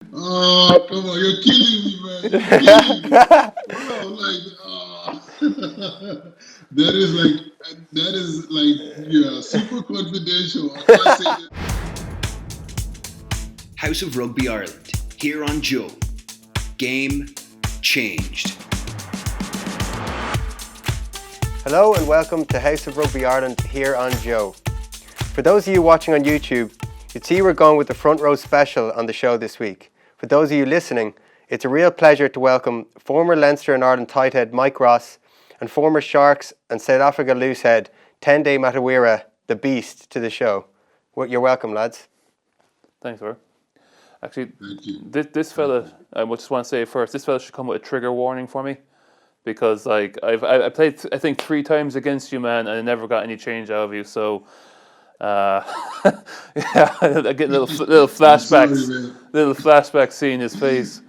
Oh, come on, you're killing me, man. You're killing me. Bro, that is yeah, super confidential. I can't say that. House of Rugby Ireland, here on Joe. Game changed. Hello and welcome to House of Rugby Ireland here on Joe. For those of you watching on YouTube, you'd see we're going with the front row special on the show this week. For those of you listening, it's a real pleasure to welcome former Leinster and Ireland tight head Mike Ross and former Sharks and South Africa loosehead Tendai Mtawawira, the Beast, to the show. Well, you're welcome, lads. Thanks, sir. Actually, Thank you. this fella, I just want to say first, this fella should come with a trigger warning for me, because like I played I think 3 times against you, man, and I never got any change out of you. So, yeah, I get little flashbacks, Sorry, little flashbacks seeing his face.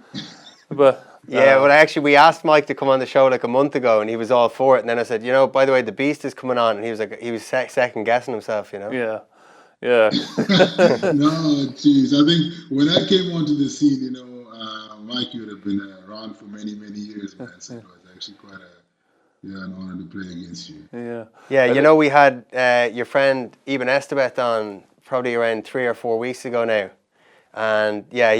But Yeah, well, actually, we asked Mike to come on the show like a month ago, and he was all for it. And then I said, by the way, the Beast is coming on, and he was second guessing himself, yeah. No, jeez. I think when I came onto the scene, Mike, you would have been around for many, many years, man. So it was actually quite an honor to play against you. Yeah. Yeah, we had your friend Eben Estebeth on probably around 3 or 4 weeks ago now. And yeah,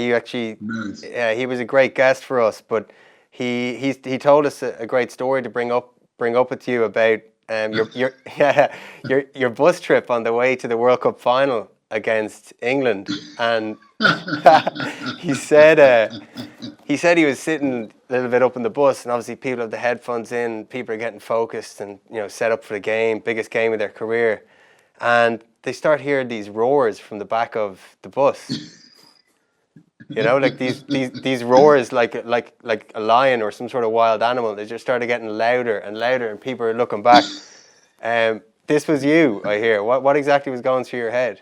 Nice. he was a great guest for us. But he told us a great story to bring up with you about your bus trip on the way to the World Cup final against England. And he said he was sitting a little bit up in the bus, and obviously people have the headphones in, people are getting focused and set up for the game, biggest game of their career, and they start hearing these roars from the back of the bus. Like these roars, like a lion or some sort of wild animal. They just started getting louder and louder, and people are looking back. This was you, I hear. What exactly was going through your head?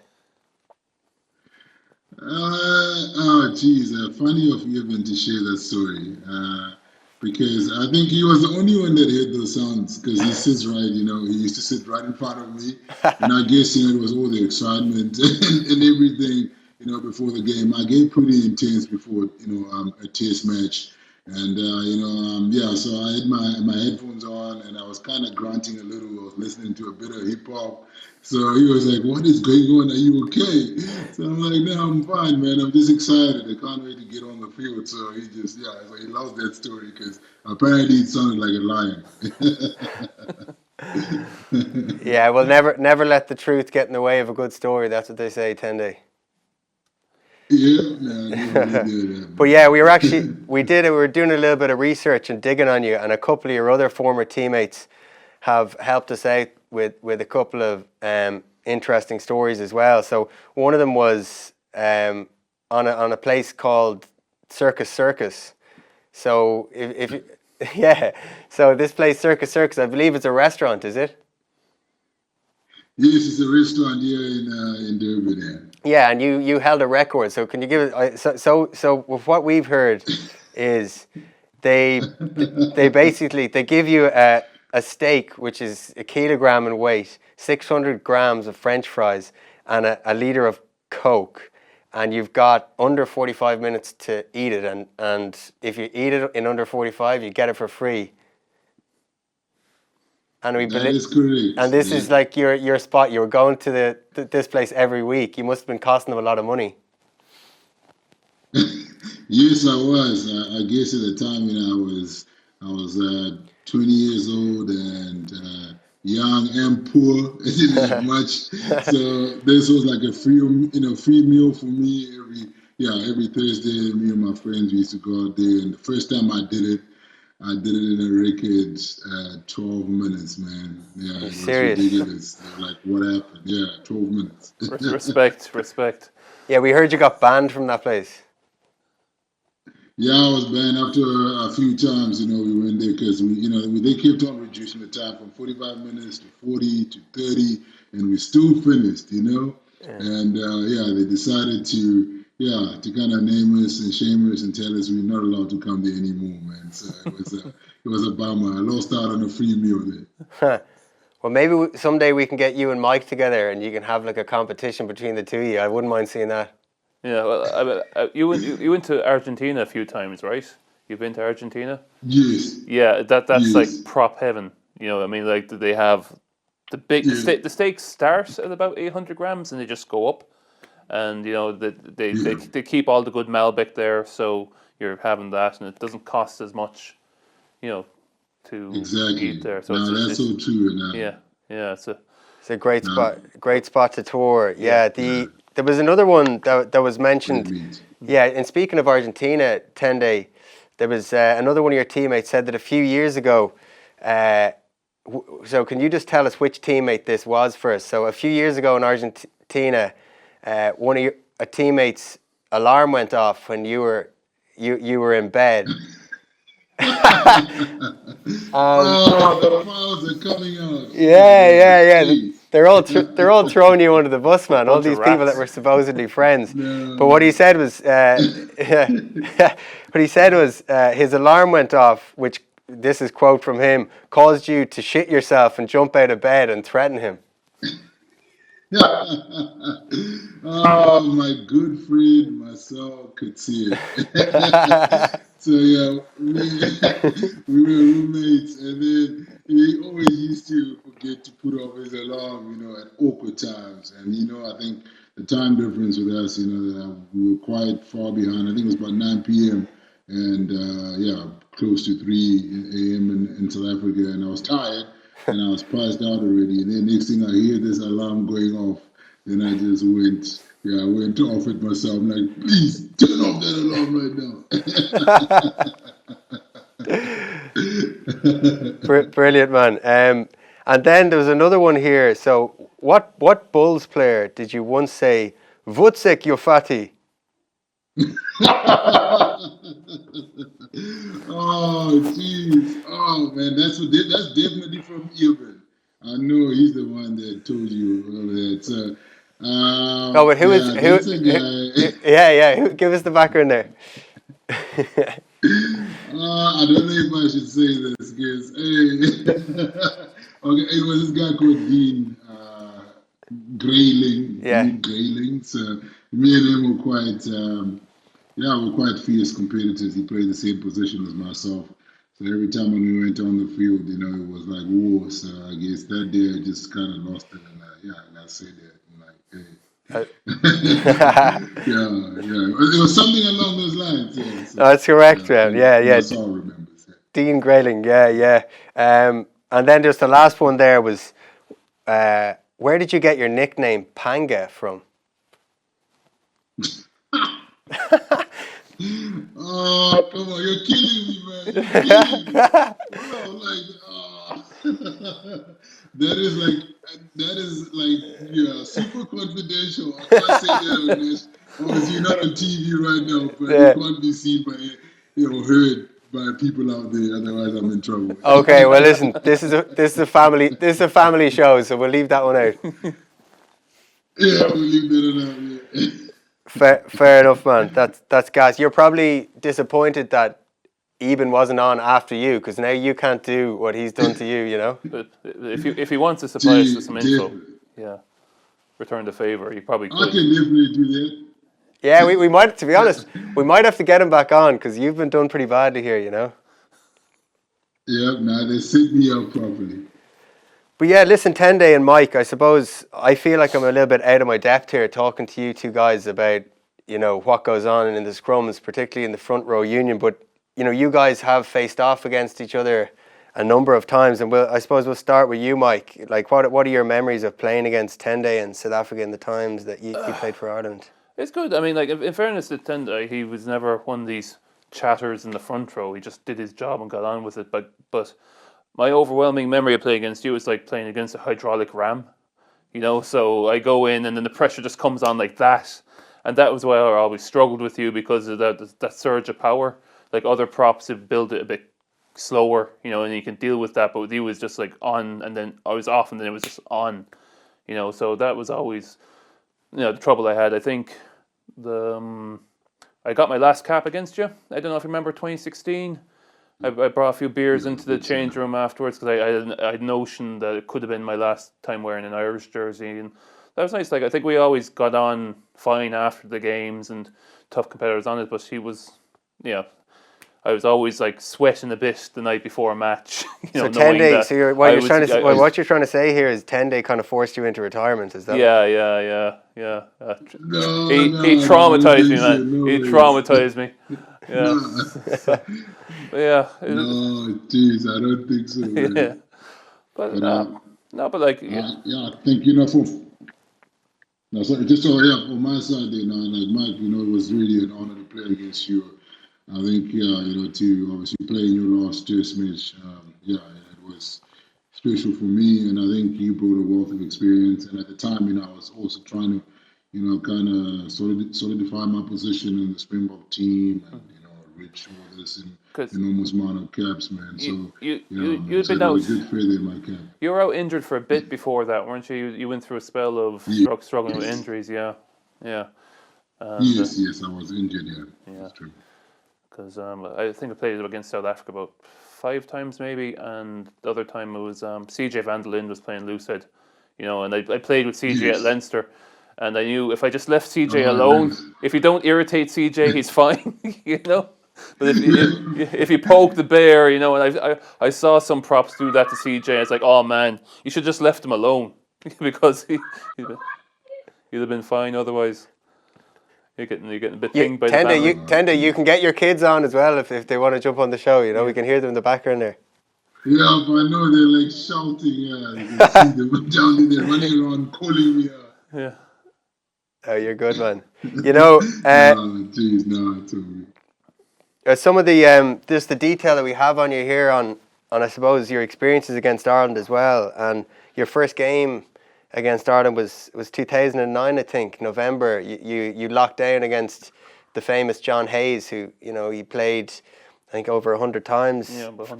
Geez, funny of Evan to share that story. Because I think he was the only one that heard those sounds, because he sits right, he used to sit right in front of me. And I guess, it was all the excitement and everything, before the game. I get pretty intense before, a test match. And, yeah, so I had my headphones on, and I was kind of grunting a little. I was listening to a bit of hip hop. So he was like, "What is going on? Are you okay?" So I'm like, "No, I'm fine, man. I'm just excited. I can't wait to get on the field." So so he loves that story, because apparently it sounded like a lion. Yeah, well, never let the truth get in the way of a good story. That's what they say, Tendai. Yeah, no, I never did that. But yeah, we were doing a little bit of research and digging on you, and a couple of your other former teammates have helped us out with a couple of interesting stories as well. So one of them was on a place called Circus. So if yeah, so this place Circus, I believe it's a restaurant, is it? Yes, it's a restaurant here in Durban. Yeah, and you held a record. So can you give it? So with what we've heard is they basically they give you a steak which is a kilogram in weight, 600 grams of French fries, and a liter of Coke, and you've got under 45 minutes to eat it. And if you eat it in under 45, you get it for free. And That is correct. and this is like your spot. You were going to this place every week. You must have been costing them a lot of money. Yes, I was. I guess at the time, I was 20 years old and young and poor. I didn't have much, so this was like a free meal for me every Thursday. Me and my friends used to go out there, and the first time I did it in a record 12 minutes, man. Yeah, it was Serious? ridiculous. Like, what happened? Yeah, 12 minutes. Respect. Yeah, we heard you got banned from that place. Yeah, I was banned after a few times. We went there because they kept on reducing the time from 45 minutes to 40 to 30, and we still finished. Yeah. And they decided to kind of name us and shame us and tell us we're not allowed to come there anymore, man. So it was a bummer. I lost out on a free meal there. Well, maybe someday we can get you and Mike together, and you can have like a competition between the two of you. I wouldn't mind seeing that. Yeah, well, you went to Argentina a few times, right? You've been to Argentina? Yes, Yeah, that's like yes, prop heaven. You know, I mean, like they have yeah, the steaks start at about 800 grams, and they just go up. And you know yeah. they keep all the good Malbec there, so you're having that, and it doesn't cost as much, you know, to eat Exactly. there. So Now that's it's so true. Now, yeah, yeah, It's a now, great spot to tour. yeah. Yeah, yeah, there was another one that was great mentioned. meat. Yeah, and speaking of Argentina, Tendai, there was another one of your teammates said that a few years ago. So can you just tell us which teammate this was first? So a few years ago in Argentina, one of a teammate's alarm went off when you were in bed. Oh, the files are coming out. Oh Yeah, God, yeah, yeah. please. They're all throwing you under the bus, man. All Bunch of these people that rats. were supposedly friends. But what he No. said was, what he said was, his alarm went off, which this is quote from him, caused you to shit yourself and jump out of bed and threaten him. Oh, my good friend Marcel could see it. So yeah, we were roommates, and then he always used to forget to put off his alarm, at awkward times. And I think the time difference with us, we were quite far behind. I think it was about 9 p.m. and yeah, close to 3 a.m. in South Africa, and I was tired and I was passed out already. And then next thing I hear this alarm going off, then I just I went off it myself. I'm like, please turn off that alarm right now. Brilliant, man. And then there was another one here. So what Bulls player did you once say, Vucek, you fatty? Oh, jeez. Oh, man, that's definitely from Irvin. I know he's the one that told you all that. So, Oh, but yeah, that's a guy. yeah, yeah. Give us the background there. I don't know if I should say this, because okay, it was this guy called Dean Grayling. Yeah. Dean Grayling. So me and him were quite, we're quite fierce competitors. He played the same position as myself. So every time when we went on the field, it was like war. So I guess that day I just kind of lost it, and I said that, and like, hey. Yeah. It was something along those lines. Yeah, so, That's correct, I man. think Yeah, yeah. Marcel remembers. Yeah. Dean Grayling. Yeah, yeah. And then there's the last one there was, where did you get your nickname Panga from? Oh, come on, you're killing me, man. You're killing me. Bro, that is like yeah, super confidential. I can't say that on this. Obviously, you're not on TV right now, but Yeah. it can't be seen by heard by people out there. Otherwise, I'm in trouble. Okay, well listen, this is a family show, so we'll leave that one out. Yeah, we'll leave that alone. Yeah. Fair enough, man. That's gas. You're probably disappointed that Eben wasn't on after you, because now you can't do what he's done to you. But if he wants to supply us with some info, Definitely. yeah, return the favor. He probably I could. can definitely do that. Yeah, we might. To be honest, we might have to get him back on because you've been done pretty badly here. Yeah, now they set me up properly. But yeah, listen, Tendai and Mike, I suppose I feel like I'm a little bit out of my depth here talking to you two guys about, what goes on in the scrums, particularly in the front row union. But, you guys have faced off against each other a number of times. And I suppose we'll start with you, Mike. Like, what are your memories of playing against Tendai and South Africa in the times that you played for Ireland? It's good. I mean, like in fairness to Tendai, he was never one of these chatters in the front row. He just did his job and got on with it. But my overwhelming memory of playing against you is like playing against a hydraulic ram. So I go in and then the pressure just comes on like that. And that was why I always struggled with you, because of that surge of power. Like other props have built it a bit slower, and you can deal with that. But with you, it was just like on, and then I was off, and then it was just on. So that was always, the trouble I had. I think I got my last cap against you. I don't know if you remember 2016. I brought a few beers into the change room afterwards because I had a notion that it could have been my last time wearing an Irish jersey, and that was nice. Like I think we always got on fine after the games and tough competitors on it, but he was, yeah. I was always like sweating a bit the night before a match. So knowing Tendai. that So I was- I was- what you're trying to say here is Tendai kind of forced you into retirement. Is that? Yeah. No, He no, traumatized me, no, man. no He ways. traumatized me. Yeah, No, yeah, no, jeez, I don't think so, yeah. man. But But no, but like, yeah, yeah, I think for no, sorry, just so yeah, on my side, there, like Mike, it was really an honor to play against you. I think, yeah, to obviously play in your last test match, yeah, it was special for me, and I think you brought a wealth of experience. And at the time, I was also trying to, kind of solidify my position in the Springbok team, and reach all this in because enormous amount of caps, man. So man, you'd so been it was out. a good feather in my cap. You were out injured for a bit before that, weren't you? You went through a spell of Yeah. struggling with injuries. Yeah, yeah. And Yes, I was injured. Yeah, yeah, that's true. because I think I played against South Africa about 5 times maybe, and the other time it was CJ van der Linde was playing loosehead, and I played with CJ at Yes. Leinster, and I knew if I just left CJ Oh, alone, nice. if you don't irritate CJ, he's fine, But if you poke the bear, and I saw some props do that to CJ, it's like, oh man, you should just left him alone because he'd have been fine otherwise. You're getting a bit pinged by the family. Tendai, you can get your kids on as well if they want to jump on the show. We can hear them in the background there. Yeah, but I know they're like shouting. Yeah, you can see them down there running around calling me. Yeah. Oh, you're good, man. No, jeez, no, totally. Some of the just the detail that we have on you here on I suppose your experiences against Ireland as well, and your first game against Ireland was 2009, I think, November. You locked down against the famous John Hayes, who he played, I think, over 100 times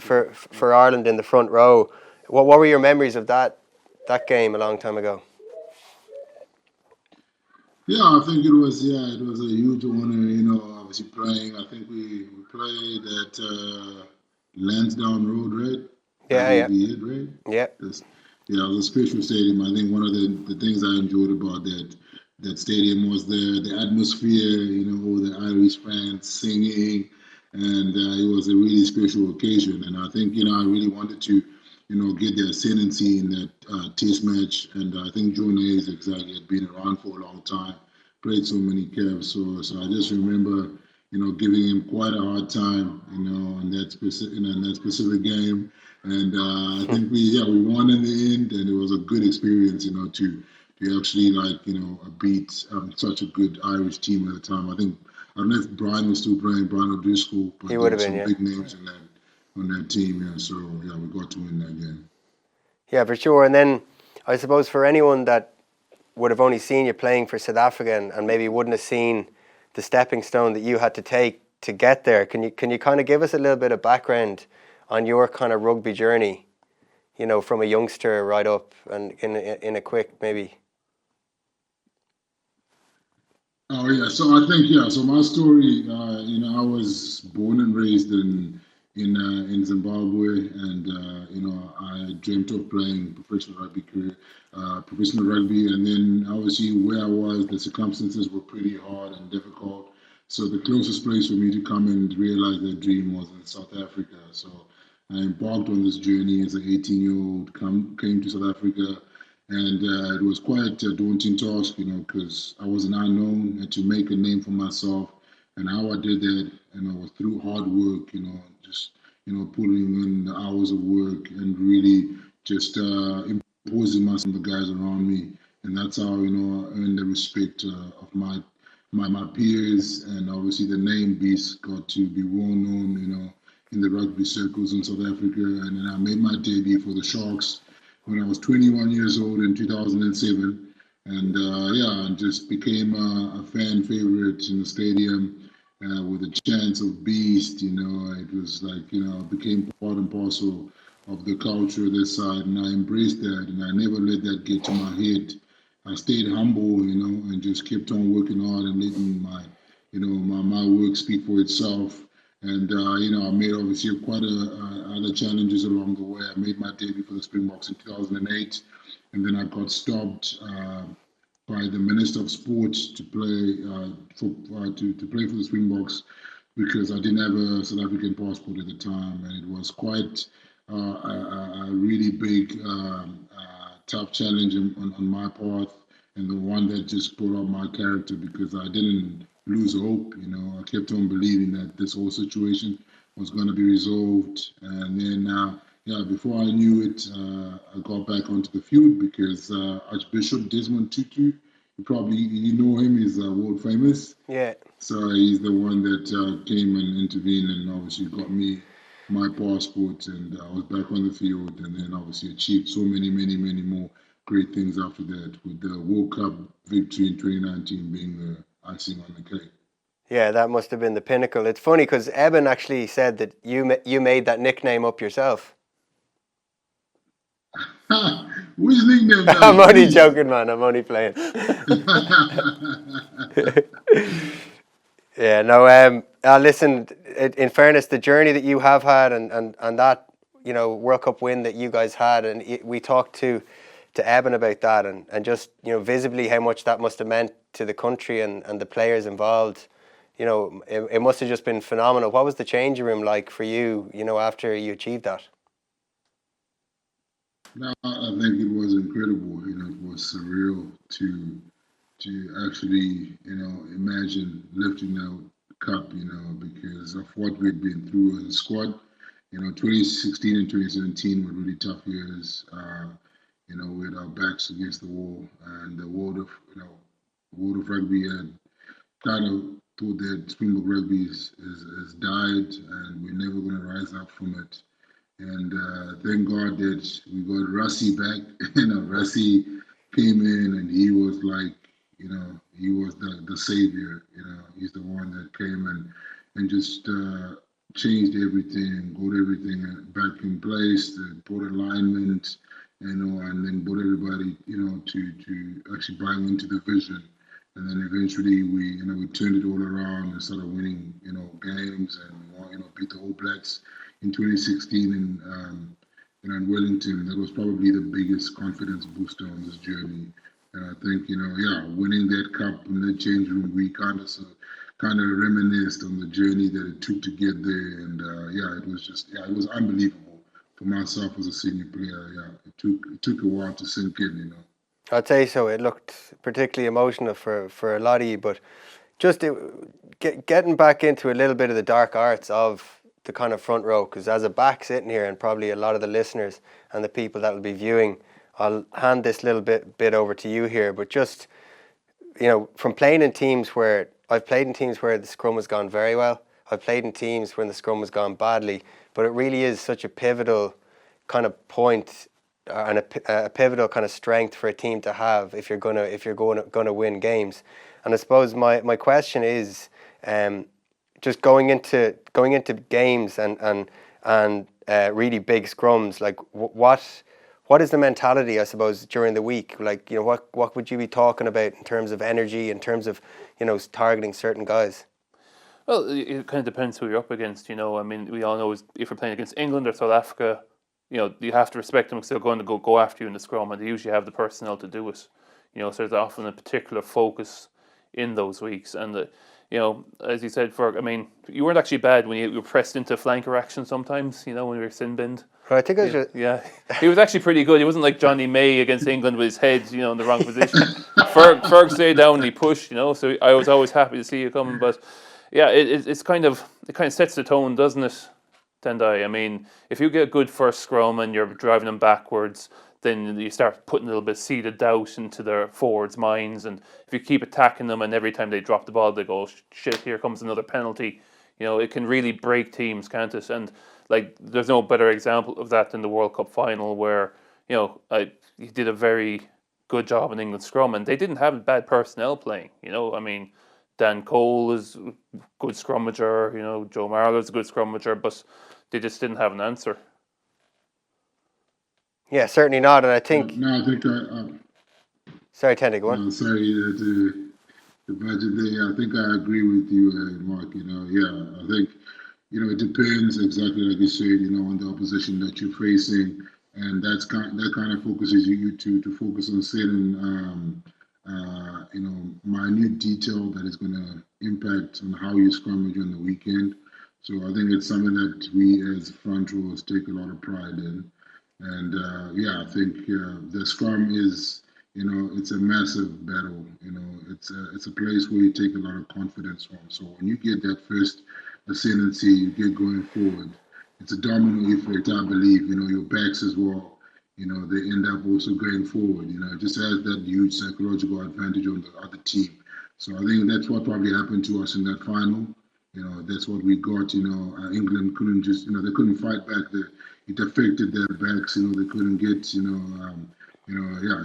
for Ireland in the front row. What were your memories of that game a long time ago? Yeah, I think it was a huge honor, obviously playing. I think we played at Lansdowne Road, right? Yeah. That would be it, right? Yeah. Yeah, it was a special stadium. I think one of the things I enjoyed about that stadium was the atmosphere, all the Irish fans singing, and it was a really special occasion. And I think, I really wanted to, get the ascendancy in that test match. And I think Joe Hayes exactly had been around for a long time, played so many caps. So I just remember, giving him quite a hard time, in that specific game. And I think we won in the end, and it was a good experience, to actually beat such a good Irish team at the time. I don't know if Brian was still playing, Brian O'Driscoll, but He there would were have been, some big names on that team. Yeah, so we got to win that game. Yeah, for sure. And then I suppose for anyone that would have only seen you playing for South Africa and maybe wouldn't have seen the stepping stone that you had to take to get there, can you kind of give us a little bit of background on your kind of rugby journey, from a youngster right up, and in a quick maybe? Oh yeah, so I think so my story, I was born and raised in Zimbabwe, and I dreamt of playing professional rugby, and then obviously where I was, the circumstances were pretty hard and difficult. So the closest place for me to come and realize that dream was in South Africa. So I embarked on this journey as an 18-year-old, came to South Africa, and it was quite a daunting task, because I was an unknown, and to make a name for myself. And how I did that, was through hard work, just, putting in the hours of work and really just imposing myself on the guys around me. And that's how, I earned the respect of my peers, and obviously the name Beast got to be well known, in the rugby circles in South Africa. And then I made my debut for the Sharks when I was 21 years old in 2007. And and just became a fan favorite in the stadium with a chance of Beast. It was like, became part and parcel of the culture of this side. And I embraced that, and I never let that get to my head. I stayed humble, and just kept on working hard and letting my work speak for itself. And I made obviously quite other challenges along the way. I made my debut for the Springboks in 2008, and then I got stopped by the Minister of Sport to play to play for the Springboks because I didn't have a South African passport at the time, and it was quite a really big, tough challenge on my path, and the one that just brought up my character because I didn't lose hope. I kept on believing that this whole situation was going to be resolved, and then. Before I knew it, I got back onto the field because Archbishop Desmond Tutu, you know him, he's world famous. Yeah. So he's the one that came and intervened and obviously got me my passport, and I was back on the field, and then obviously achieved so many more great things after that, with the World Cup victory in 2019 being the icing on the cake. Yeah, that must have been the pinnacle. It's funny because Eben actually said that you made that nickname up yourself. Which nickname? I'm only joking, man. I'm only playing. Yeah, no. Listen. In fairness, the journey that you have had, and that World Cup win that you guys had, and we talked to Eben about that, and just visibly how much that must have meant to the country and the players involved. It must have just been phenomenal. What was the changing room like for you? After you achieved that. No, I think it was incredible. It was surreal to actually, imagine lifting that cup, because of what we'd been through as a squad. 2016 and 2017 were really tough years. We had our backs against the wall, and the world of rugby had kind of thought that Springbok rugby has died, and we're never going to rise up from it. And thank God that we got Rassie back. Rassie came in, and he was like, he was the savior. He's the one that came and just changed everything, got everything back in place, brought alignment, and then brought everybody, to actually buying into the vision. And then eventually we turned it all around and started winning, games, and beat the All Blacks in 2016 in Wellington. That was probably the biggest confidence booster on this journey. And I think, winning that cup in that change room, we kind of reminisced on the journey that it took to get there. And it was unbelievable for myself as a senior player. Yeah, it took a while to sink in, I'd say so. It looked particularly emotional for a lot of you, but just getting back into a little bit of the dark arts of the kind of front row, because as a back sitting here, and probably a lot of the listeners and the people that will be viewing, I'll hand this little bit over to you here. But just from playing in teams where I've played in teams where the scrum has gone very well, I've played in teams when the scrum has gone badly, but it really is such a pivotal kind of point and a pivotal kind of strength for a team to have if you're gonna win games. And I suppose my question is, just going into games and really big scrums, like what is the mentality, I suppose, during the week? Like, what would you be talking about in terms of energy, in terms of targeting certain guys? Well, it kind of depends who you're up against. We all know if you're playing against England or South Africa, you have to respect them because they're going to go after you in the scrum, and they usually have the personnel to do it. So there's often a particular focus in those weeks. And, as you said, Ferg, you weren't actually bad when you were pressed into flanker action sometimes, when you were sin binned. I think it was yeah. He was actually pretty good. He wasn't like Johnny May against England with his head, in the wrong position. Ferg stayed down and he pushed, so I was always happy to see you coming. But, yeah, it kind of sets the tone, doesn't it, Tendai? If you get a good first scrum and you're driving them backwards, then you start putting a little bit of seed of doubt into their forwards' minds. And if you keep attacking them and every time they drop the ball, they go, shit, here comes another penalty. It can really break teams, can't it? And, there's no better example of that than the World Cup final where, he did a very good job in England's scrum. And they didn't have bad personnel playing, Dan Cole is a good scrummager, Joe Marler's a good scrummager, but they just didn't have an answer. Yeah, certainly not. And I think... No, I think... sorry, Tendai, go on. Sorry, the budget there. I think I agree with you, Mark. I think, it depends exactly like you said, on the opposition that you're facing. And that kind of focuses you to focus on certain minute detail that is going to impact on how you scrummage on the weekend. So I think it's something that we as front rowers take a lot of pride in. And I think the scrum is, it's a massive battle. It's a place where you take a lot of confidence from. So when you get that first ascendancy, you get going forward. It's a domino effect, I believe. Your backs as well. They end up also going forward. It just has that huge psychological advantage on the other team. So I think that's what probably happened to us in that final. That's what we got. England couldn't just, they couldn't fight back. It affected their backs. They couldn't get,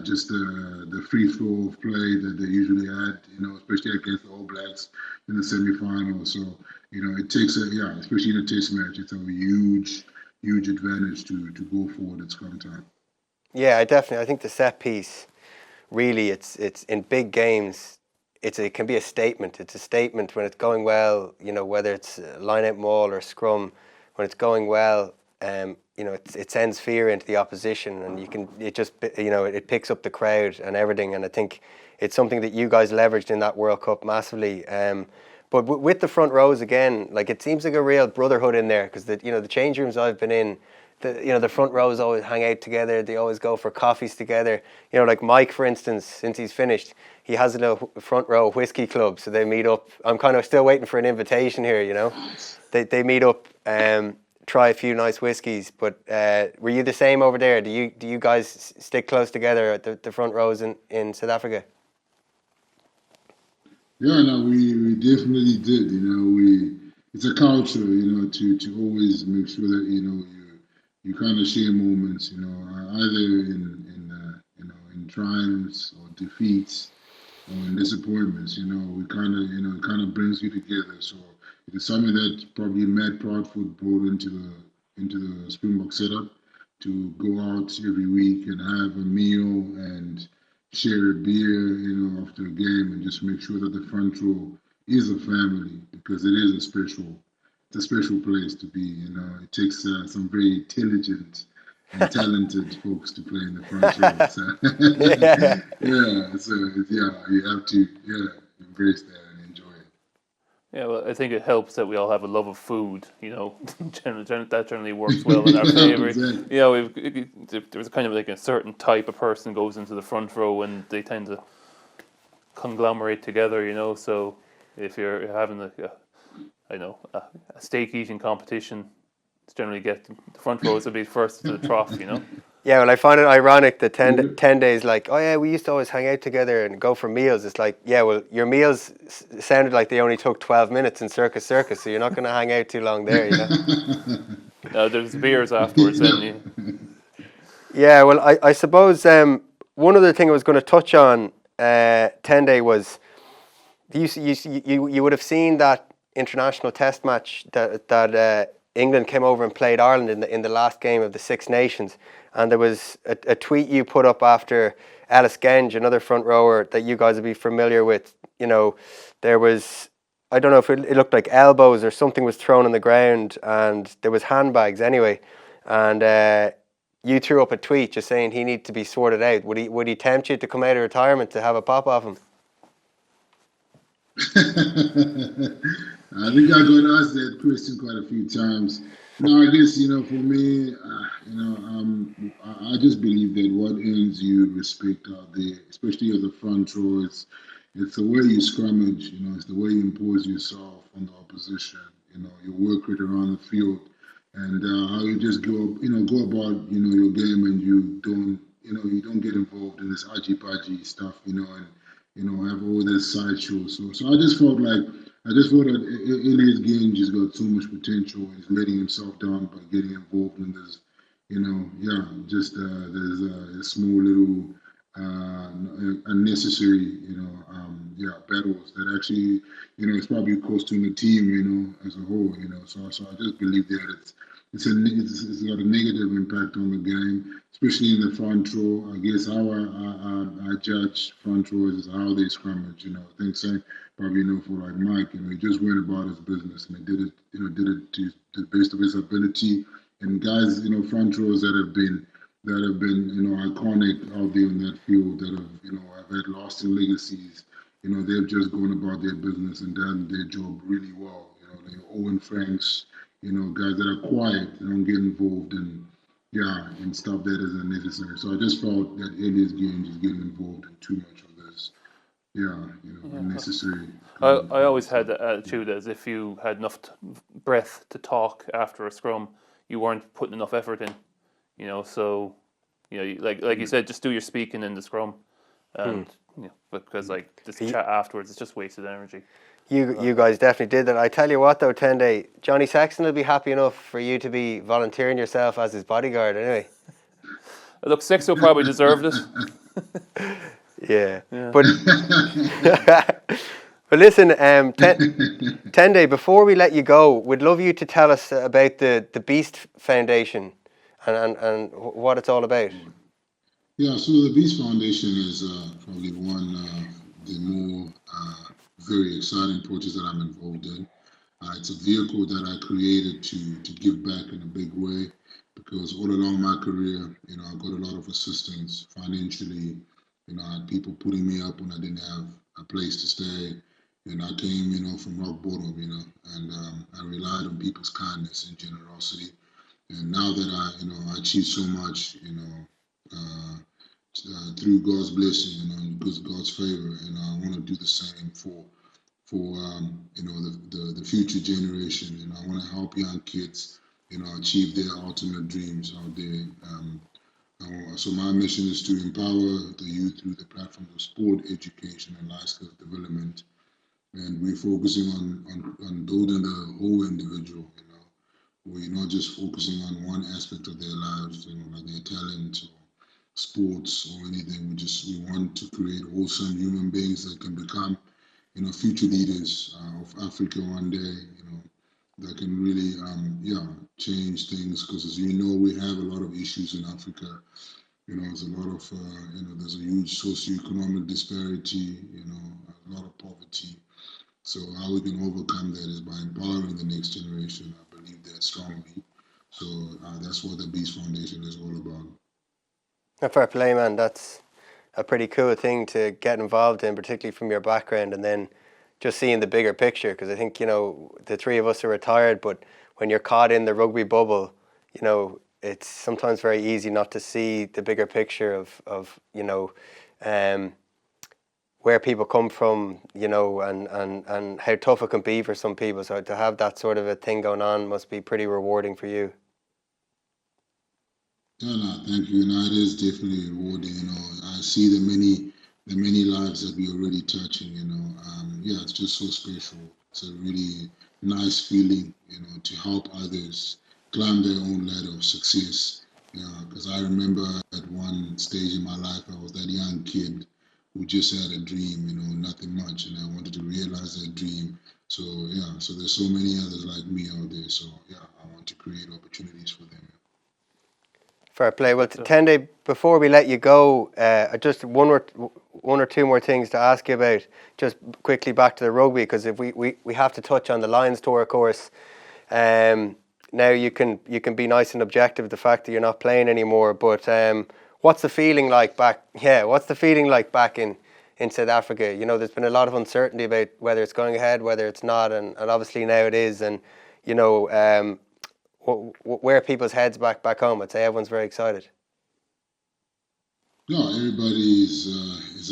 just the free flow of play that they usually had. Especially against the All Blacks in the semi-final. So it takes especially in a test match, it's a huge advantage to go forward at scrum time. Yeah, I think the set piece, really, it's in big games. It can be a statement. It's a statement when it's going well. Whether it's line-out maul or scrum, when it's going well, it sends fear into the opposition, and it picks up the crowd and everything. And I think it's something that you guys leveraged in that World Cup massively. But with the front rows again, like it seems like a real brotherhood in there, because the change rooms I've been in, the front rows always hang out together. They always go for coffees together. Like Mike, for instance, since he's finished, he has a little front row whiskey club, so they meet up. I'm kind of still waiting for an invitation here. They meet up, try a few nice whiskies. But were you the same over there? Do you guys stick close together at the front rows in South Africa? Yeah, no, we definitely did. It's a culture, to always make sure that you kind of share moments, either in triumphs or defeats or in disappointments. We kind of brings you together. So it's something that probably Matt Proudfoot brought into the Springbok setup, to go out every week and have a meal and share a beer, after a game, and just make sure that the front row is a family, because it's a special place to be. It takes some very intelligent and talented folks to play in the front row. So, you have to embrace that and enjoy it. Yeah, well, I think it helps that we all have a love of food. That generally works well in our favour. Exactly. There's kind of like a certain type of person goes into the front row, and they tend to conglomerate together. So if you're having a steak eating competition, it's generally the front rows will be first to the trough. Yeah, well, I find it ironic that 10 days like, oh yeah, we used to always hang out together and go for meals. It's like, yeah, well, your meals sounded like they only took 12 minutes in Circus, so you're not going to hang out too long there, There's beers afterwards, then. Yeah, well, I suppose one other thing I was going to touch on, Tendai, was you would have seen that international test match that England came over and played Ireland in the last game of the Six Nations. And there was a tweet you put up after Ellis Genge, another front rower that you guys would be familiar with. There was, I don't know if it looked like elbows or something was thrown on the ground, and there was handbags anyway. And you threw up a tweet just saying he needed to be sorted out. Would he tempt you to come out of retirement to have a pop off him? I think I got asked that question quite a few times. No, I guess, for me, I just believe that what earns you respect out there, especially as a front row, it's the way you scrummage, it's the way you impose yourself on the opposition, your work rate around the field, and how you just go about, your game, and you don't get involved in this argy-bargy stuff, and have all this sideshow. So I just felt that Ellis Genge has got so much potential. He's letting himself down by getting involved in this, there's a small little unnecessary, battles that actually, it's probably costing the team, as a whole, So I just believe that it's got a negative impact on the game, especially in the front row. I guess how I judge front rows is how they scrummage. I think probably for like Mike, he just went about his business, and he did it to the best of his ability. And guys, front rows that have been, that have been, iconic out there in that field, that have had lasting legacies. They've just gone about their business and done their job really well. Like Owen Franks, guys that are quiet, they don't get involved in stuff that isn't necessary. So I just felt that Ellis Genge is getting involved in too much of this, unnecessary I kind of always had stuff. that attitude as if you had enough breath to talk after a scrum, you weren't putting enough effort in. So like you said, just do your speaking in the scrum, and because like this chat afterwards, it's just wasted energy. You guys definitely did that. I tell you what though, Tendai, Johnny Sexton will be happy enough for you to be volunteering yourself as his bodyguard anyway. Look, Sexto probably deserved it. Yeah. But but listen, Tendai, before we let you go, we'd love you to tell us about the Beast Foundation and what it's all about. Yeah, so the Beast Foundation is probably one of the more very exciting projects that I'm involved in. It's a vehicle that I created to give back in a big way because all along my career, I got a lot of assistance financially. I had people putting me up when I didn't have a place to stay. And I came, from rock bottom, and I relied on people's kindness and generosity. And now that I achieved so much, uh, through God's blessing, and God's favor, and I want to do the same for the future generation. I want to help young kids, achieve their ultimate dreams out there. So my mission is to empower the youth through the platforms of sport, education, and life skills development. And we're focusing on building the whole individual. We're not just focusing on one aspect of their lives, like their talent or sports or anything. We want to create wholesome human beings that can become, future leaders of Africa one day. That can really, change things. Because as you know, we have a lot of issues in Africa. There's a lot of, there's a huge socioeconomic disparity. A lot of poverty. So how we can overcome that is by empowering the next generation. I believe that strongly. So that's what the Beast Foundation is all about. Fair play, man. That's a pretty cool thing to get involved in, particularly from your background, and then just seeing the bigger picture. Because I think the three of us are retired, but when you're caught in the rugby bubble, it's sometimes very easy not to see the bigger picture of where people come from, and how tough it can be for some people. So to have that sort of a thing going on must be pretty rewarding for you. Yeah, no, thank you. It is definitely rewarding. I see the many lives that we're already touching. It's just so special. It's a really nice feeling, to help others climb their own ladder of success. Because I remember at one stage in my life, I was that young kid who just had a dream, nothing much, and I wanted to realize that dream. So so there's so many others like me out there. So I want to create opportunities for them. Fair play. Well, Tendai, before we let you go, just one or two more things to ask you about. Just quickly back to the rugby, because if we have to touch on the Lions tour, of course. Now you can be nice and objective the fact that you're not playing anymore. But what's the feeling like back? Yeah, what's the feeling like back in South Africa? There's been a lot of uncertainty about whether it's going ahead, whether it's not, and obviously now it is. And where are people's heads back home? I'd say everyone's very excited. No, everybody is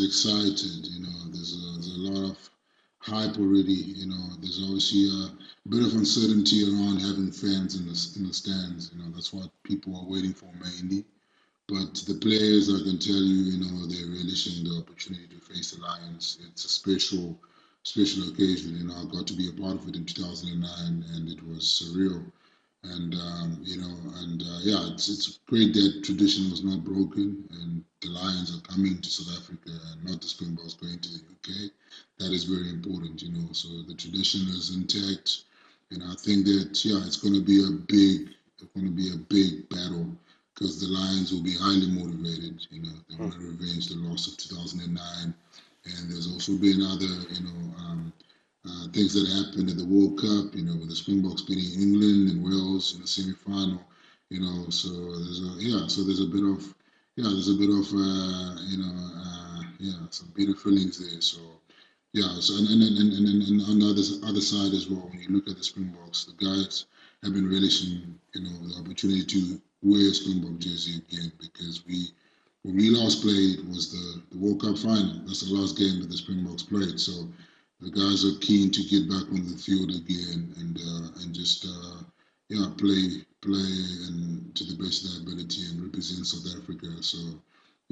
excited. There's a lot of hype already. There's obviously a bit of uncertainty around having fans in the stands. That's what people are waiting for mainly. But the players, I can tell you, they're relishing the opportunity to face the Lions. It's a special occasion. I got to be a part of it in 2009, and it was surreal. And it's great that tradition was not broken, and the Lions are coming to South Africa, and not the Springboks going to the UK. That is very important, So the tradition is intact, and I think that it's going to be a big battle because the Lions will be highly motivated. They want to revenge the loss of 2009, and there's also been other things that happened in the World Cup, with the Springboks beating England and Wales in the semi-final. So there's a bit of some bitter feelings there. So and on the other side as well, when you look at the Springboks, the guys have been relishing, the opportunity to wear a Springbok jersey again, because when we last played was the World Cup final. That's the last game that the Springboks played. So the guys are keen to get back on the field again and just play and to the best of their ability and represent South Africa. So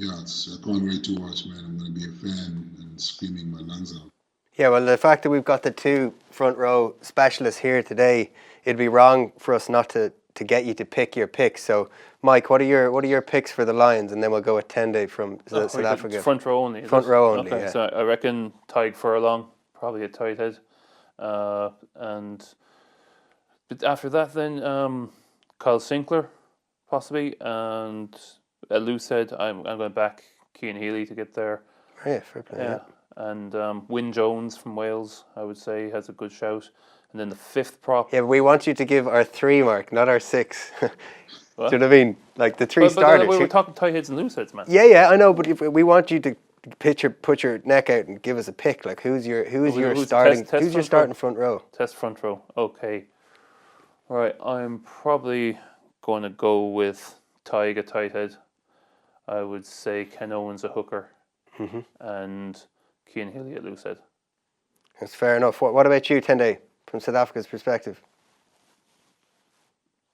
I can't wait to watch, man. I'm going to be a fan and screaming my lungs out. Yeah, well, the fact that we've got the two front row specialists here today, it'd be wrong for us not to get you to pick your picks. So, Mike, what are your picks for the Lions, and then we'll go with Tendai from South Africa. Front row only. Front row only. Okay, yeah. so I reckon Tyg Furlong, probably a tight head, and but after that then Kyle Sinclair, possibly, and a loose head. I'm going back Cian Healy to get there. Yeah, fair play. Yeah. And Wyn Jones from Wales, I would say, has a good shout. And then the fifth prop. Yeah, but we want you to give our 3 mark, not our 6. Do you know what I mean? Like the 3 starters. We were talking tight heads and loose heads, man. Yeah, I know, but if we want you to put your neck out and give us a pick. Like who's your starting front row? Test front row. Okay. All right, I'm probably going to go with Tyg, a tight head. I would say Ken Owens, a hooker, and Cian Healy, a loose head. That's fair enough. What about you, Tendai, from South Africa's perspective?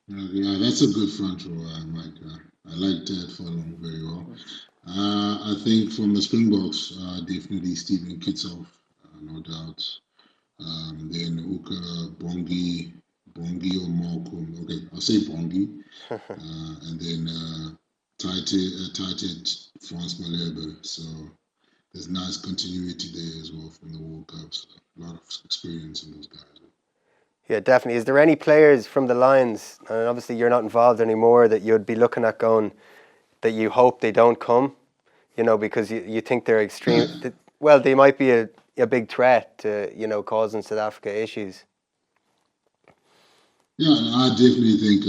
Yeah, that's a good front row, Mike. I like that Furlong very well. I think from the Springboks, definitely Stephen Kitsoff, no doubt. Then hooker Bongi or Malcolm. Okay, I'll say Bongi. And then tighted Frans Malherbe. So there's nice continuity there as well from the World Cup. So a lot of experience in those guys. Yeah, definitely. Is there any players from the Lions, and obviously you're not involved anymore, that you'd be looking at going, that you hope they don't come, because you think they're extreme? Well, they might be a big threat to, causing South Africa issues. Yeah, I definitely think,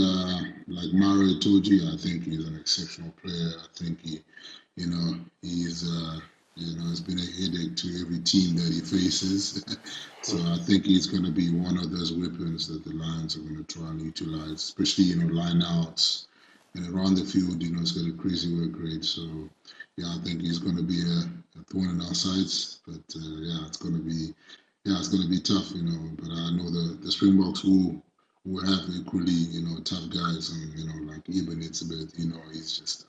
like Mario Toji, I think he's an exceptional player. I think he's it's been a headache to every team that he faces. So I think he's going to be one of those weapons that the Lions are going to try and utilize, especially, line outs and around the field. It's got a crazy work rate. So, I think he's going to be a thorn in our sides. But, it's going to be tough, But I know the Springboks will have equally, tough guys. And, like Eben Itzebeth, he's just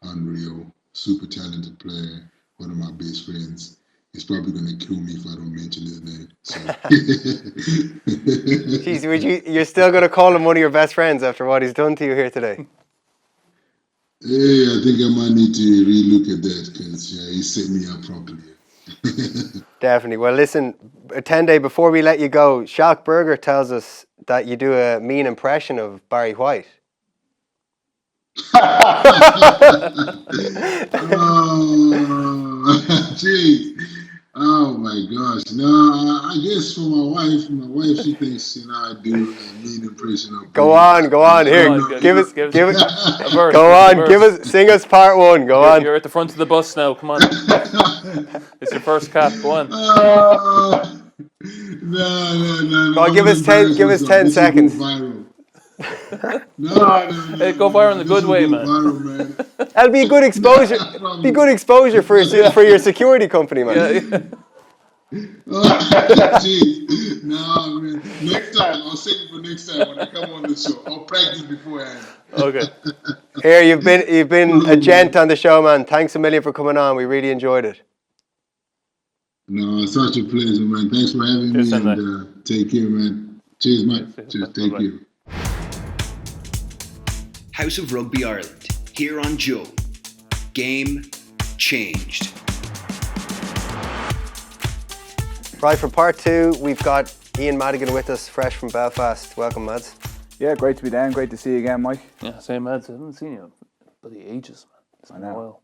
unreal, super talented player. One of my best friends. He's probably going to kill me if I don't mention his name. So. Jeez, you're still going to call him one of your best friends after what he's done to you here today? Yeah, I think I might need to relook at that because he set me up properly. Definitely. Well, listen, Tendai, before we let you go, Schalk Burger tells us that you do a mean impression of Barry White. Jeez. Oh my gosh. No, I guess for my wife, she thinks I do a mean impression of. Go on. Here, give us a verse. Go on, sing us part 1. Go on. You're at the front of the bus now. Come on. It's your first cap. Go on. No. Go on, give us 10 seconds. No. Hey, go viral in the good way, man. That'll be a good exposure. Be good exposure for your security company, man. Jeez. No, man. Next time, I'll save it for next time when I come on the show. I'll practice beforehand. Okay. Here, you've been a gent on the show, man. Thanks a million for coming on. We really enjoyed it. No, it's such a pleasure, man. Thanks for having me, and take care, man. Cheers, mate. Cheers. Take care. House of Rugby Ireland, here on Joe. Game changed. Right, for part 2, we've got Ian Madigan with us, fresh from Belfast. Welcome, Mads. Yeah, great to be down. Great to see you again, Mike. Yeah, same, Mads. I haven't seen you in bloody ages, man. It's been a while.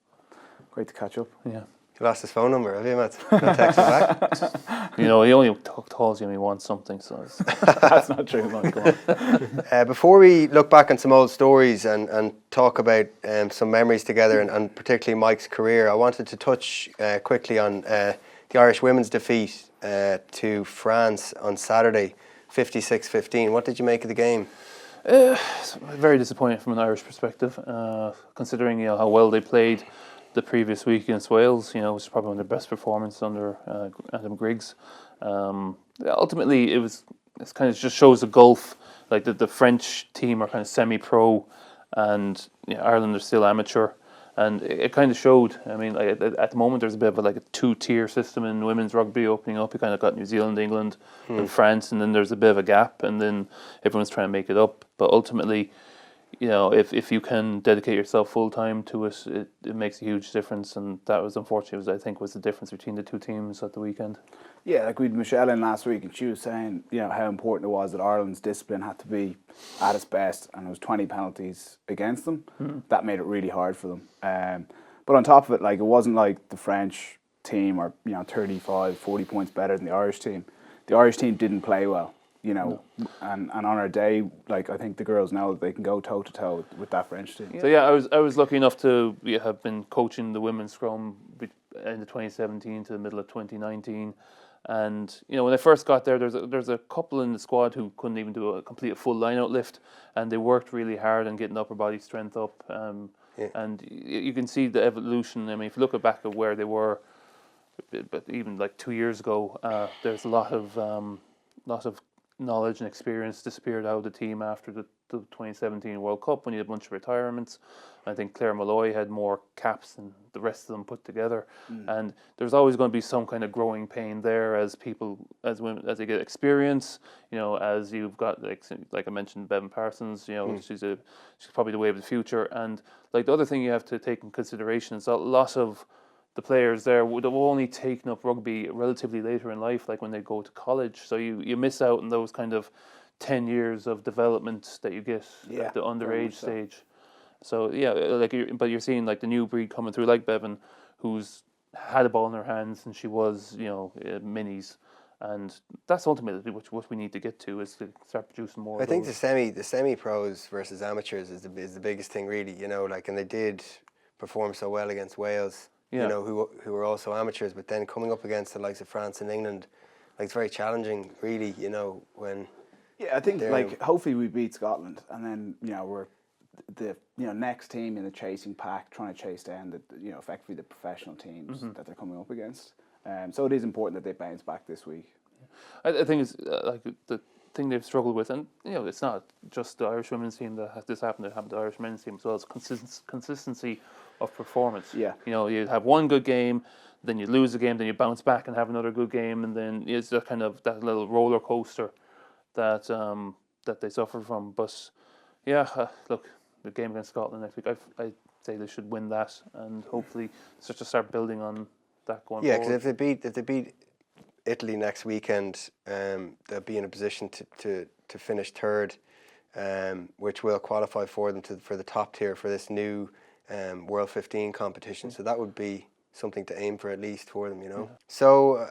Great to catch up. Yeah. You lost his phone number, have you, Matt? Not text him back. He only calls you when he wants something. So That's not true, Mike. Go on. Before we look back on some old stories and talk about some memories together and particularly Mike's career, I wanted to touch quickly on the Irish women's defeat to France on Saturday, 56-15. What did you make of the game? Very disappointing from an Irish perspective, considering how well they played the previous week against Wales. It was probably one of their best performances under Adam Griggs. Ultimately, it kind of just shows the gulf. Like the French team are kind of semi-pro, and Ireland are still amateur, and it kind of showed. I mean, at the moment, there's a bit of a two-tier system in women's rugby opening up. You kind of got New Zealand, England, and France, and then there's a bit of a gap, and then everyone's trying to make it up. But ultimately, if you can dedicate yourself full time to it, it makes a huge difference, and that was unfortunately was the difference between the two teams at the weekend. Yeah, we had Michelle in last week, and she was saying, how important it was that Ireland's discipline had to be at its best, and there was 20 penalties against them. That made it really hard for them. But on top of it, it wasn't like the French team are 35, 40 points better than the Irish team. The Irish team didn't play well. And on our day, I think the girls know that they can go toe to toe with that French team. So I was lucky enough to have been coaching the women's scrum in the 2017 to the middle of 2019, and when I first got there, there's a couple in the squad who couldn't even do a full line-out lift, and they worked really hard on getting upper body strength up, and you can see the evolution. I mean, if you look back at where they were, but even 2 years ago, there's a lot of knowledge and experience disappeared out of the team after the 2017 World Cup when you had a bunch of retirements. I think Claire Malloy had more caps than the rest of them put together, and there's always going to be some kind of growing pain there as women as they get experience. As you've got like I mentioned, Bevan Parsons. She's probably the wave of the future, and the other thing you have to take in consideration is a lot of the players there would have only taken up rugby relatively later in life, like when they go to college. So you miss out on those kind of 10 years of development that you get at the underage stage. So but you're seeing the new breed coming through, like Bevan, who's had a ball in her hands and she was minis, and that's ultimately what we need to get to, is to start producing more. I think the semi pros versus amateurs is the biggest thing, really. And they did perform so well against Wales. Who were also amateurs, but then coming up against the likes of France and England, it's very challenging, really. When I think hopefully we beat Scotland, and then we're the next team in the chasing pack, trying to chase down the effectively the professional teams that they're coming up against. So it is important that they bounce back this week. I think it's the thing they've struggled with, and it's not just the Irish women's team that has this happened. It happened to the Irish men's team as well. It's consistency of performance. You have one good game, then you lose a game, then you bounce back and have another good game, and then it's that kind of that little roller coaster that they suffer from. But look, the game against Scotland next week, I say they should win that, and hopefully start building on that going forward. Yeah, because if they beat Italy next weekend, they'll be in a position to finish third, which will qualify for them for the top tier for this new World 15 competition. So that would be something to aim for, at least for them, So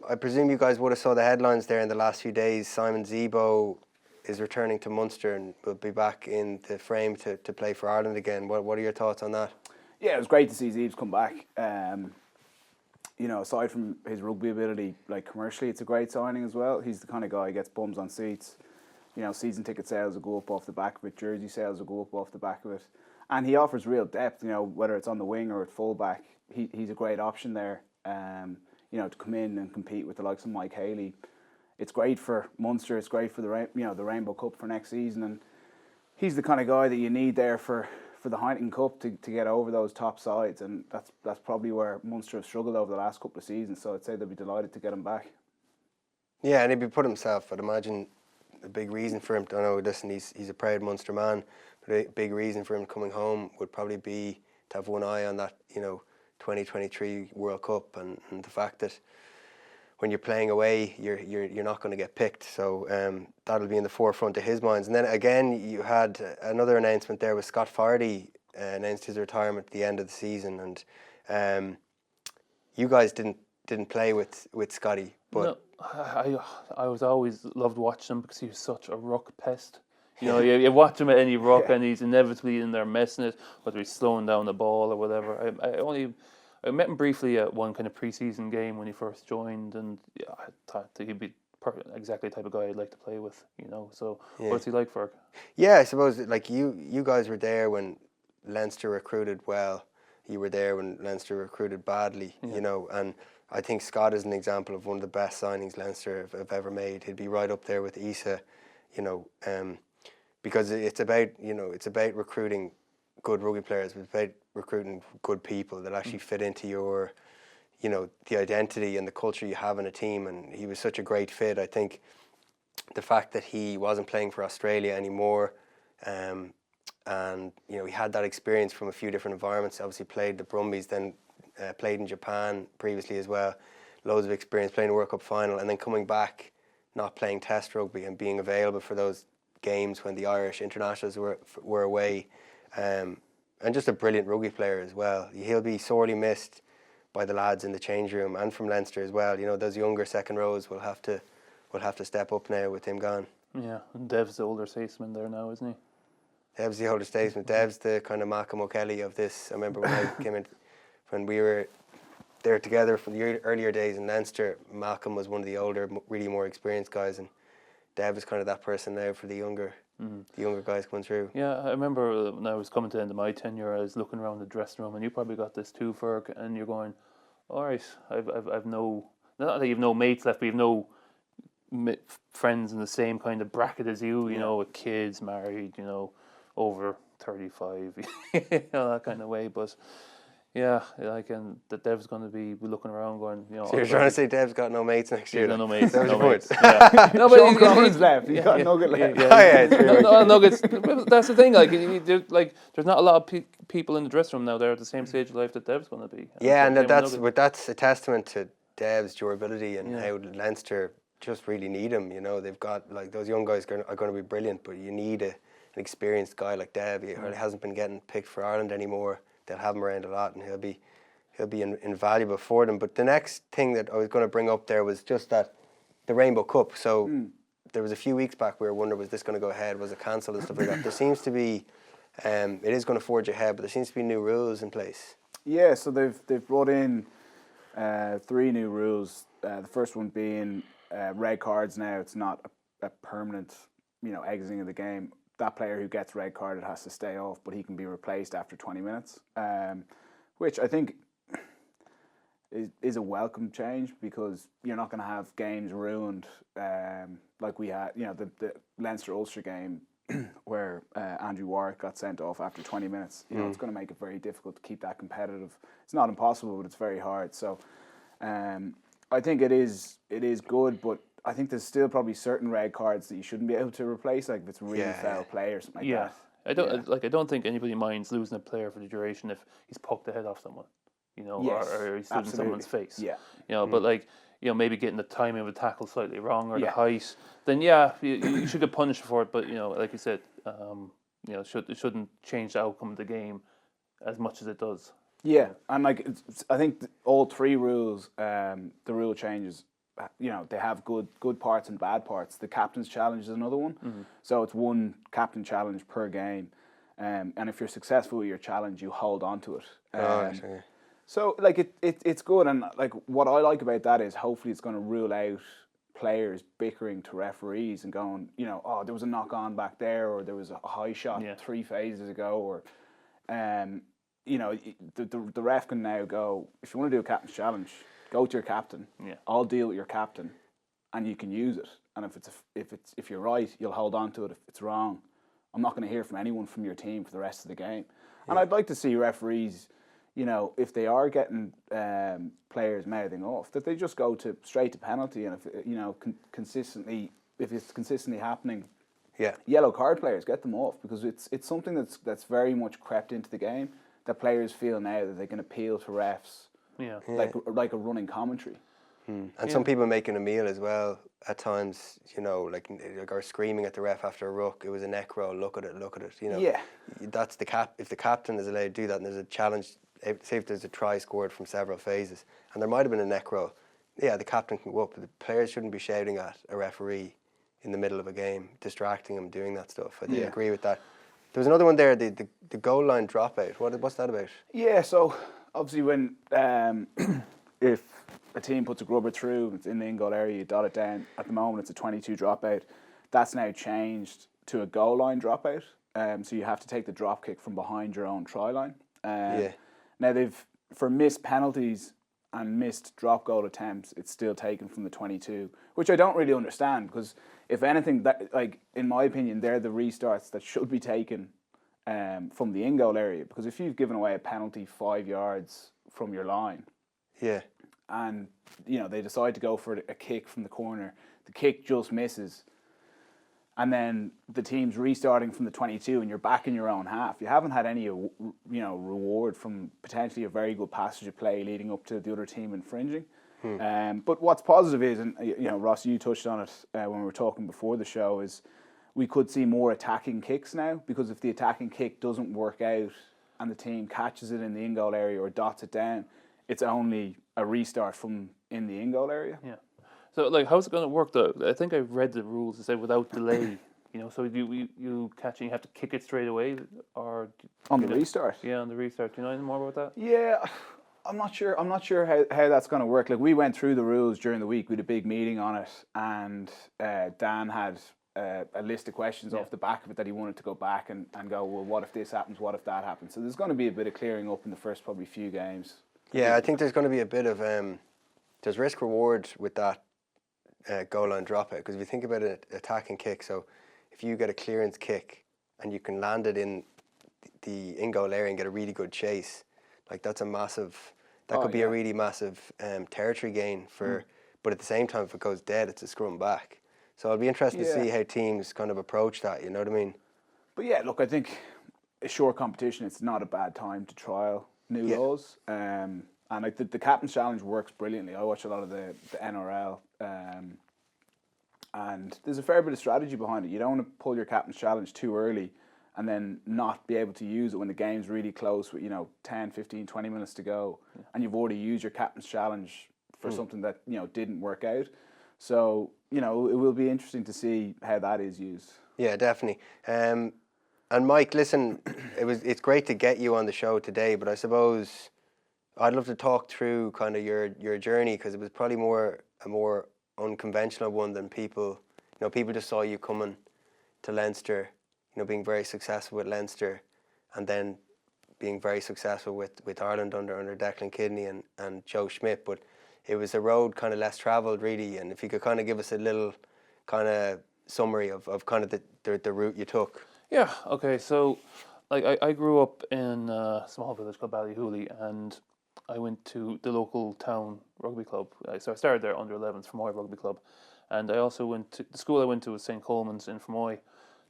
I presume you guys would have saw the headlines there in the last few days. Simon Zebo is returning to Munster and will be back in the frame to play for Ireland again. What are your thoughts on that? Yeah, it was great to see Zebes come back. Aside from his rugby ability, commercially, it's a great signing as well. He's the kind of guy who gets bums on seats. Season ticket sales will go up off the back of it. Jersey sales will go up off the back of it. And he offers real depth, whether it's on the wing or at fullback. He's a great option there, to come in and compete with the likes of Mike Haley. It's great for Munster. It's great for the Rainbow Cup for next season. And he's the kind of guy that you need there for the Heineken Cup to get over those top sides. And that's probably where Munster have struggled over the last couple of seasons. So I'd say they'll be delighted to get him back. Yeah, and he'd put himself, I'd imagine, a big reason for him. I know, listen, he's a proud Munster man. A big reason for him coming home would probably be to have one eye on that, 2023 World Cup, and the fact that when you're playing away, you're not going to get picked. So that'll be in the forefront of his minds. And then again, you had another announcement there with Scott Fardy announced his retirement at the end of the season, and You guys didn't play with Scotty, but No, I was always loved watching him because he was such a ruck pest. You watch him at any ruck and he's inevitably in there messing it, whether he's slowing down the ball or whatever. I met him briefly at one kind of pre-season game when he first joined, and I thought that he'd be exactly the type of guy I'd like to play with. So what's he like, Ferg? yeah, I suppose like you guys were there when Leinster recruited well. You were there when Leinster recruited badly, and I think Scott is an example of one of the best signings Leinster have ever made. He'd be right up there with Issa, because it's about recruiting good rugby players. It's about recruiting good people that actually fit into your, the identity and the culture you have in a team. And he was such a great fit. I think the fact that he wasn't playing for Australia anymore, and he had that experience from a few different environments. Obviously played the Brumbies, then played in Japan previously as well. Loads of experience playing a World Cup final, and then coming back, not playing Test rugby and being available for those games when the Irish internationals were away, and just a brilliant rugby player as well. He'll be sorely missed by the lads in the change room and from Leinster as well. Those younger second rows will have to step up now with him gone. Yeah, and Dev's the older statesman there now, isn't he? Dev's the older statesman. Dev's the kind of Malcolm O'Kelly of this. I remember when I came in, when we were there together from the earlier days in Leinster, Malcolm was one of the older, really more experienced guys, and Dev is kind of that person now for the younger guys coming through. Yeah, I remember when I was coming to the end of my tenure, I was looking around the dressing room, and you probably got this too, Ferg, and you're going, all right, I've no, not that you've no mates left, but you've no friends in the same kind of bracket as you, with kids, married, over 35, that kind of way. But yeah, and that Dev's going to be looking around going, So you're trying to say Dev's got no mates next year? He's got no mates. That was no your mates. point. Yeah. No, but Sean Cronin's left. He's got Nugget left. It's true. No, Nuggets. That's the thing. There's not a lot of people in the dressing room now. They're at the same stage of life that Dev's going to be. Yeah, and that's a testament to Dev's durability and how Leinster just really need him. They've got those young guys are going to be brilliant, but you need an experienced guy like Dev. He hasn't been getting picked for Ireland anymore. They'll have him around a lot, and he'll be invaluable for them. But the next thing that I was going to bring up there was just that the Rainbow Cup. So there was a few weeks back we were wondering, was this going to go ahead? Was it cancelled and stuff like that? There seems to be, it is going to forge ahead, but there seems to be new rules in place. Yeah, so they've brought in 3 new rules. The first one being red cards now. It's not a permanent, exiting of the game. That player who gets red carded has to stay off, but he can be replaced after 20 minutes, which I think is a welcome change, because you're not going to have games ruined like we had, the Leinster-Ulster game where Andrew Warwick got sent off after 20 minutes. It's going to make it very difficult to keep that competitive. It's not impossible, but it's very hard. So I think it is good, but I think there's still probably certain red cards that you shouldn't be able to replace, like if it's really foul play or something like that. I don't think anybody minds losing a player for the duration if he's poked the head off someone, or he's stood in someone's face. Yeah. But maybe getting the timing of the tackle slightly wrong or the height, then you should get punished for it. But like you said, it shouldn't change the outcome of the game as much as it does. Yeah, and I think all 3 rules, the rule changes. They have good parts and bad parts. The captain's challenge is another one. So it's 1 captain challenge per game, and if you're successful with your challenge, you hold on to it. So it's good, and what I like about that is hopefully it's going to rule out players bickering to referees and going, there was a knock on back there, or there was a high shot 3 phases ago, or the ref can now go, if you want to do a captain's challenge, go to your captain. Yeah. I'll deal with your captain, and you can use it. And if you're right, you'll hold on to it. If it's wrong, I'm not going to hear from anyone from your team for the rest of the game. Yeah. And I'd like to see referees, if they are getting players mouthing off, that they just go straight to penalty. And if it's consistently happening, yellow card players, get them off, because it's something that's very much crept into the game, that players feel now that they can appeal to refs. Yeah. Like a running commentary. And some people making a meal as well at times, or screaming at the ref after a ruck. It was a neck roll. Look at it. That's if the captain is allowed to do that, and there's a challenge say if there's a try scored from several phases, and there might have been a neck roll, yeah, the captain can go up, but the players shouldn't be shouting at a referee in the middle of a game, distracting him, doing that stuff. I do agree with that. There was another one there, the goal line dropout. What's that about? Yeah, so obviously when if a team puts a grubber through, it's in the in-goal area, you dot it down. At the moment, it's a 22 dropout. That's now changed to a goal line dropout. So you have to take the drop kick from behind your own try line. Now for missed penalties and missed drop goal attempts, it's still taken from the 22, which I don't really understand, because if anything, that, like, in my opinion, they're the restarts that should be taken from the in-goal area, because if you've given away a penalty 5 yards from your line, and they decide to go for a kick from the corner, the kick just misses, and then the team's restarting from the 22 and you're back in your own half, you haven't had any reward from potentially a very good passage of play leading up to the other team infringing. But what's positive is, and Ross, you touched on it when we were talking before the show, is we could see more attacking kicks now, because if the attacking kick doesn't work out and the team catches it in the in-goal area or dots it down, it's only a restart from in the in-goal area. Yeah. So, like, how's it going to work, though? I think I've read the rules that say without delay. So you catch and you have to kick it straight away, or on the restart. Yeah, on the restart. Do you know anything more about that? Yeah, I'm not sure. I'm not sure how that's going to work. Like, we went through the rules during the week. We had a big meeting on it, and Dan had a list of questions off the back of it that he wanted to go back and go, well, what if this happens? What if that happens? So there's going to be a bit of clearing up in the first probably few games. Yeah, I think there's going to be a bit of there's risk reward with that goal line dropout, because if you think about an attacking kick, so if you get a clearance kick and you can land it in the in-goal area and get a really good chase, like that's a massive, that could be a really massive territory gain for, but at the same time, if it goes dead, it's a scrum back. So I'll be interested to see how teams kind of approach that, you know what I mean? But yeah, look, I think a short competition, it's not a bad time to trial new laws. And like the Captain's Challenge works brilliantly. I watch a lot of the NRL, and there's a fair bit of strategy behind it. You don't want to pull your Captain's Challenge too early and then not be able to use it when the game's really close with 10, 15, 20 minutes to go, and you've already used your Captain's Challenge for something that didn't work out. So it will be interesting to see how that is used. Yeah, definitely. And Mike, listen, it's great to get you on the show today, but I suppose I'd love to talk through kind of your journey, because it was probably a more unconventional one than people. People just saw you coming to Leinster, being very successful with Leinster, and then being very successful with Ireland under Declan Kidney and Joe Schmidt. But it was a road kind of less travelled, really. And if you could kind of give us a little kind of summary of kind of the route you took. Yeah. Okay. So, like, I grew up in a small village called Ballyhooly, and I went to the local town rugby club. So I started there under 11s, Fermoy Rugby Club, and I also went to the school I went to was St Coleman's in Fermoy.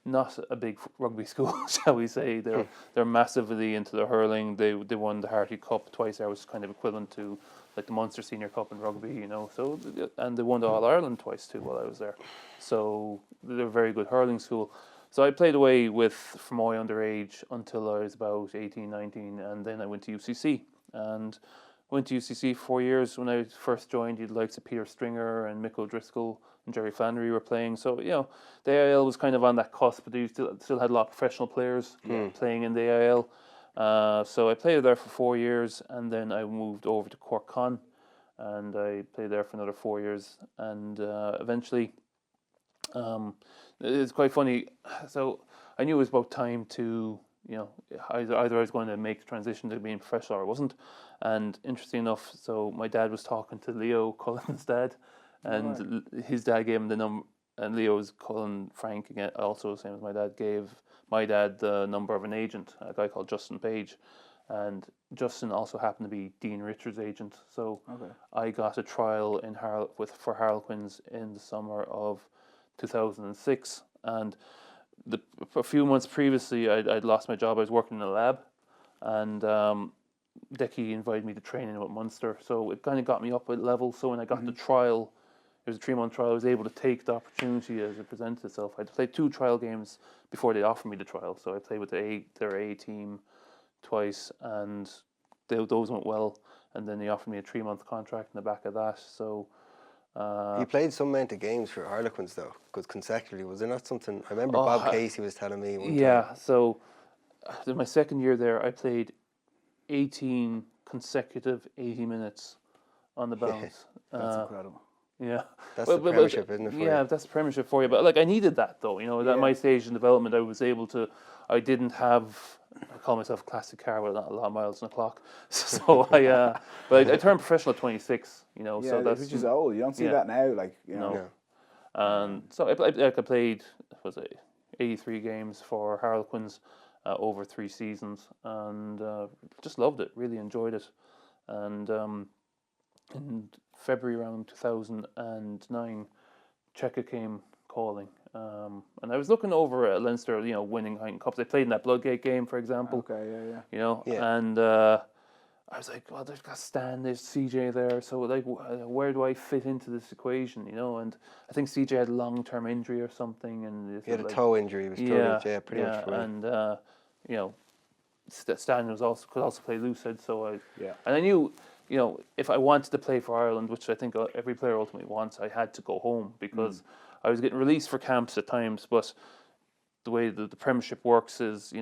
Not a big rugby school, shall we say. They're massively into the hurling. They won the Harty Cup twice. There was kind of equivalent to like the Munster Senior Cup in rugby, So, and they won the All Ireland twice too while I was there. So they're a very good hurling school. So I played away with Fermoy underage until I was about 18, 19, and then I went to UCC. And went to UCC for 4 years. When I first joined, the likes of Peter Stringer and Mick O'Driscoll and Jerry Flannery were playing. So, the AIL was kind of on that cusp, but they still had a lot of professional players playing in the AIL. So I played there for 4 years, and then I moved over to Cork Con, and I played there for another 4 years. And eventually, it's quite funny. So I knew it was about time to either I was going to make the transition to being professional or I wasn't. And interesting enough, so my dad was talking to Leo Cullen's dad, and his dad gave him the number, and Leo's Cullen Frank, again, also the same as my dad, gave my dad the number of an agent, a guy called Justin Page. And Justin also happened to be Dean Richards' agent. So I got a trial for Harlequins in the summer of 2006. And a few months previously, I'd lost my job. I was working in a lab, and Decky invited me to train in with Munster. So it kind of got me up a level. So when I got the trial, it was a 3-month trial, I was able to take the opportunity as it presented itself. I had to play 2 trial games before they offered me the trial. So I played with their A team twice, and those went well, and then he offered me a 3-month contract in the back of that. So He played some amount of games for Harlequins though, because consecutively, was there not something? I remember Bob Casey was telling me one time. So in my second year there, I played 18 consecutive 80 minutes on the bounce. That's incredible. Yeah, That's the Premiership, isn't it? For yeah, you? that's the Premiership for you. But like, I needed that though. At my stage in development, I was able to. I didn't have. I call myself a classic car with not a lot of miles on the clock. So but I turned professional at 26. So that's which is old. You don't see that now. No. And so I played, was it 83 games for Harlequins over 3 seasons, and just loved it. Really enjoyed it. And in February around 2009, Checa came calling, and I was looking over at Leinster, winning Heineken Cups. They played in that Bloodgate game, for example. Okay, yeah. And I was like, well, there's got Stan, there's CJ there, so like, where do I fit into this equation, And I think CJ had a long-term injury or something, and he had a toe injury. He was pretty much free. And Stan could also play loosehead, so and I knew, if I wanted to play for Ireland, which I think every player ultimately wants, I had to go home because I was getting released for camps at times, but the way the Premiership works is,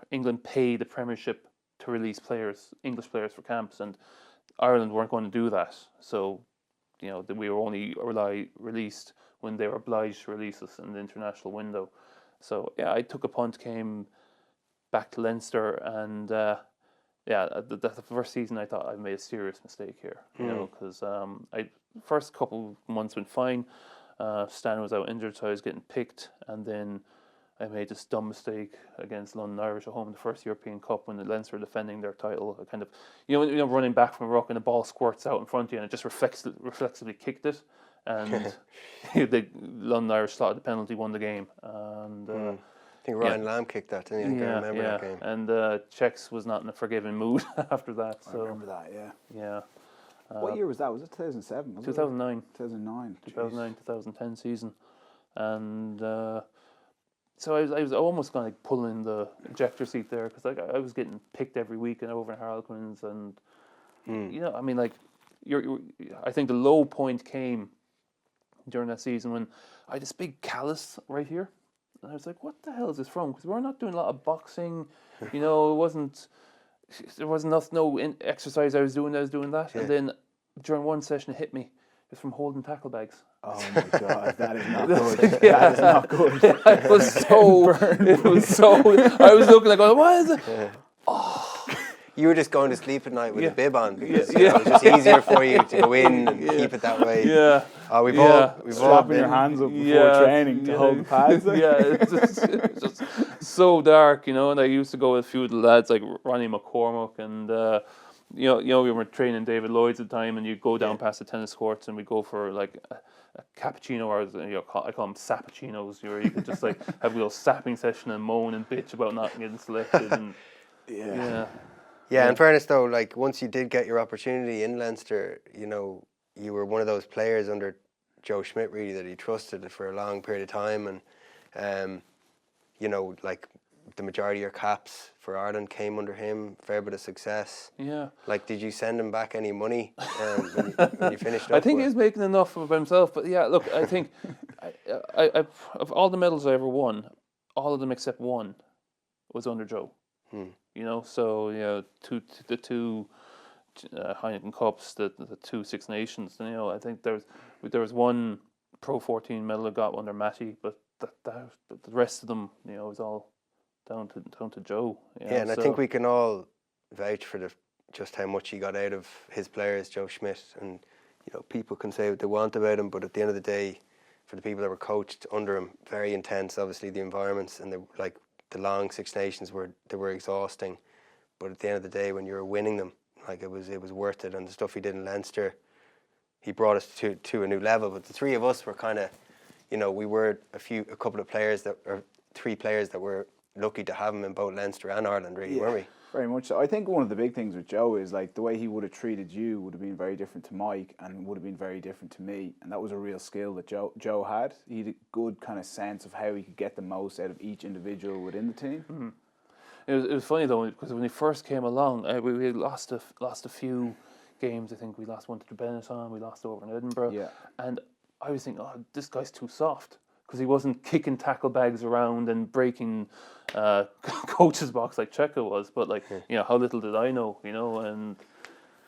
England pay the Premiership to release English players for camps, and Ireland weren't going to do that. So, we were only released when they were obliged to release us in the international window. So, I took a punt, came back to Leinster, and the first season I thought I made a serious mistake here, because first couple months went fine. Stan was out injured, so I was getting picked, and then I made this dumb mistake against London Irish at home in the first European Cup when the Leinster were defending their title. I kind of, running back from a ruck and the ball squirts out in front of you, and I just reflexively kicked it, and the London Irish slotted the penalty, won the game. And I think Ryan Lamb kicked that, didn't he? I remember that game. And Czechs was not in a forgiving mood after that. So I remember that, yeah. What year was that? Was it 2007? 2009. 2009. 2010 season. And so I was almost kind of pulling the ejector seat there, because I was getting picked every week and over in Harlequins, and I think the low point came during that season when I had this big callus right here, and I was like, what the hell is this from? Because we're not doing a lot of boxing, there wasn't no exercise I was doing that, and then during one session it hit me. It's from holding tackle bags. Oh my God, that is not good. That is not good. It was so. I was looking like, what is it? Yeah. You were just going to sleep at night with a bib on because Yeah. it was just easier for you to go in and keep it that way. Yeah. We've all Slapping been. your hands up before training to hold the pads. It's just so dark, and I used to go with a few of the lads like Ronnie McCormack and. We were training David Lloyd's at the time, and you go down past the tennis courts, and we go for like a cappuccino, or I call them sappuccinos, where you could just like have a little sapping session and moan and bitch about not getting selected. And in fairness though, like once you did get your opportunity in Leinster, you were one of those players under Joe Schmidt really that he trusted for a long period of time, and like the majority of your caps for Ireland came under him, fair bit of success. Yeah. Like, did you send him back any money when you finished up? I think he's making enough of himself, but look, I think I of all the medals I ever won, all of them except one was under Joe. So the two Heineken Cups, the 2 Six Nations, I think there was one Pro 14 medal I got under Matty, but the rest of them, was all down to Joe. And I think we can all vouch for just how much he got out of his players, Joe Schmidt, and people can say what they want about him, but at the end of the day, for the people that were coached under him, very intense. Obviously, the environments and the long Six Nations were exhausting, but at the end of the day, when you were winning them, like it was worth it. And the stuff he did in Leinster, he brought us to a new level. But the three of us were kind of, we were a couple of players or 3 players that were lucky to have him in both Leinster and Ireland, really, weren't we? Very much so. I think one of the big things with Joe is like the way he would have treated you would have been very different to Mike, and would have been very different to me, and that was a real skill that Joe had. He had a good kind of sense of how he could get the most out of each individual within the team. It was funny though because when he first came along, we had lost a few games. I think we lost one to Benetton, we lost over in Edinburgh. Yeah. And I was thinking, oh, this guy's too soft because he wasn't kicking tackle bags around and breaking coach's box like Checo was. But like, how little did I know, and.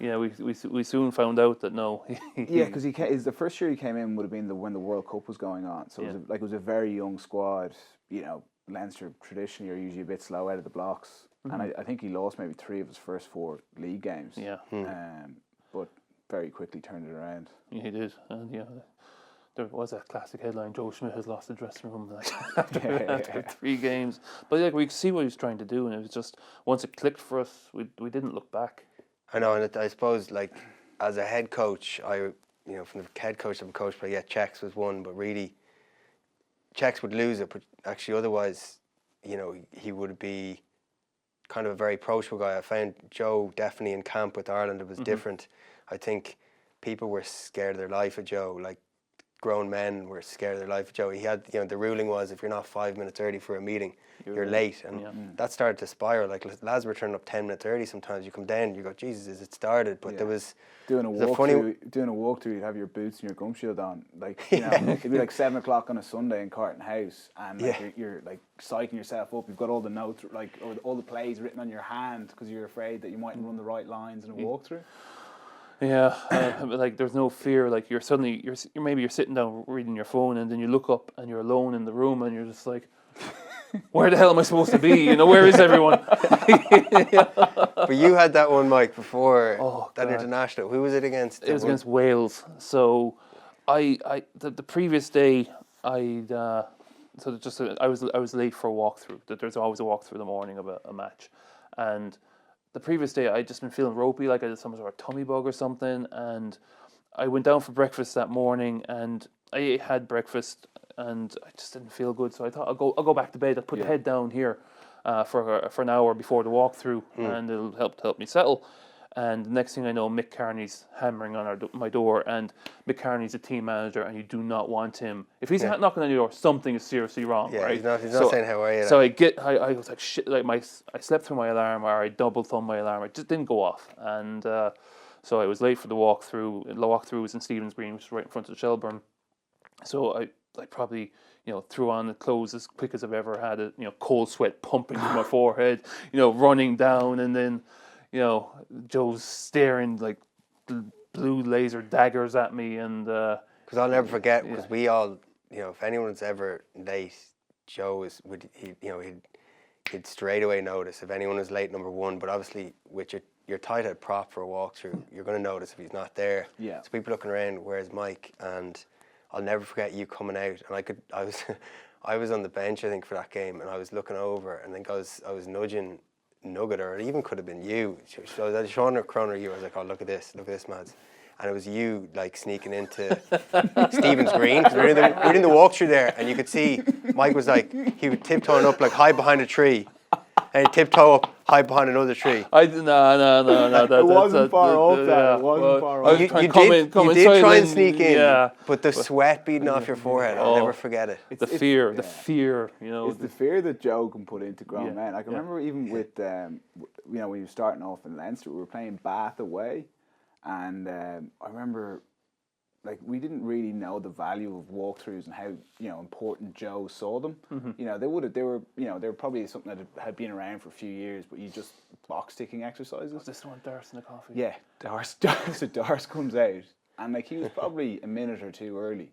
Yeah, we soon found out that no. Yeah, because the first year he came in would have been when the World Cup was going on. So it was a very young squad. Leinster traditionally are usually a bit slow out of the blocks, and I think he lost maybe 3 of his first 4 league games. Yeah, but very quickly turned it around. Yeah, he did, and there was that classic headline: Joe Schmidt has lost the dressing room after 3 games. But we could see what he was trying to do, and it was just once it clicked for us, we didn't look back. I know, and I suppose, like, as a head coach, from the head coach of a coach, but Czechs was one, but really, Czechs would lose it, but actually otherwise, he would be kind of a very approachable guy. I found Joe definitely in camp with Ireland, it was different. I think people were scared of their life of Joe, like, grown men were scared of their life of Joe. He had, the ruling was if you're not 5 minutes early for a meeting, you're late. And that started to spiral. Like, lads were turning up 10 minutes early sometimes. You come down, you go, Jesus, is it started? But there was... Doing a walkthrough, you'd have your boots and your gum shield on. Like, it'd be like 7 o'clock on a Sunday in Carton House, and you're like psyching yourself up. You've got all the notes, or all the plays written on your hand because you're afraid that you mightn't run the right lines in a walkthrough. Yeah, like there's no fear. Like you're sitting down reading your phone, and then you look up and you're alone in the room, and you're just like, where the hell am I supposed to be? Where is everyone? But you had that one, Mike, before that God. International. Who was it against? It was against Wales. So the previous day I was late for a walkthrough. There's always a walkthrough in the morning of a match, and the previous day I'd just been feeling ropey, like I had some sort of tummy bug or something, and I went down for breakfast that morning, and I had breakfast, and I just didn't feel good, so I thought I'll go back to bed. I'll put the head down here for an hour before the walkthrough, and it'll help me settle. And the next thing I know, Mick Carney's hammering on my door, and Mick Carney's a team manager, and you do not want him. If he's not knocking on your door, something is seriously wrong, right? He's not saying how are you. So I was like, shit, like I slept through my alarm, or I double thumbed my alarm. It just didn't go off, and so I was late for the walkthrough. The walkthrough was in Stephen's Green, which is right in front of Shelburne. So I probably threw on the clothes as quick as I've ever had it. Cold sweat pumping through my forehead. Running down, and then. Joe's staring like blue laser daggers at me, and because I'll never forget, because we all, if anyone's ever late, Joe he'd straight away notice if anyone was late, number one. But obviously, with your tight head prop for a walkthrough, you're going to notice if he's not there. Yeah. So people looking around, where's Mike? And I'll never forget you coming out, and I was on the bench, I think, for that game, and I was looking over, and I think I was nudging Nugget, or it even could have been you. So I was Sean or Croner, you. I was like, oh, look at this, mads. And it was you, like, sneaking into Stephen's Green, because we were in the walkthrough there, and you could see Mike was like, he would tiptoeing up, like, hide behind a tree, and he'd tiptoe up, hide behind another tree. No. It wasn't far off that. It wasn't far off. You did try and sneak in, but the sweat beating off your forehead, I'll never forget it. The fear. It's the fear that Joe can put into grown men. Like, I remember even with, when you were starting off in Leinster, we were playing Bath away, and I remember, like, we didn't really know the value of walkthroughs and how important Joe saw them. They were probably something that had been around for a few years, but you just box ticking exercises. Was this the one Darce in the coffee? Yeah, Darce comes out, and like he was probably a minute or two early,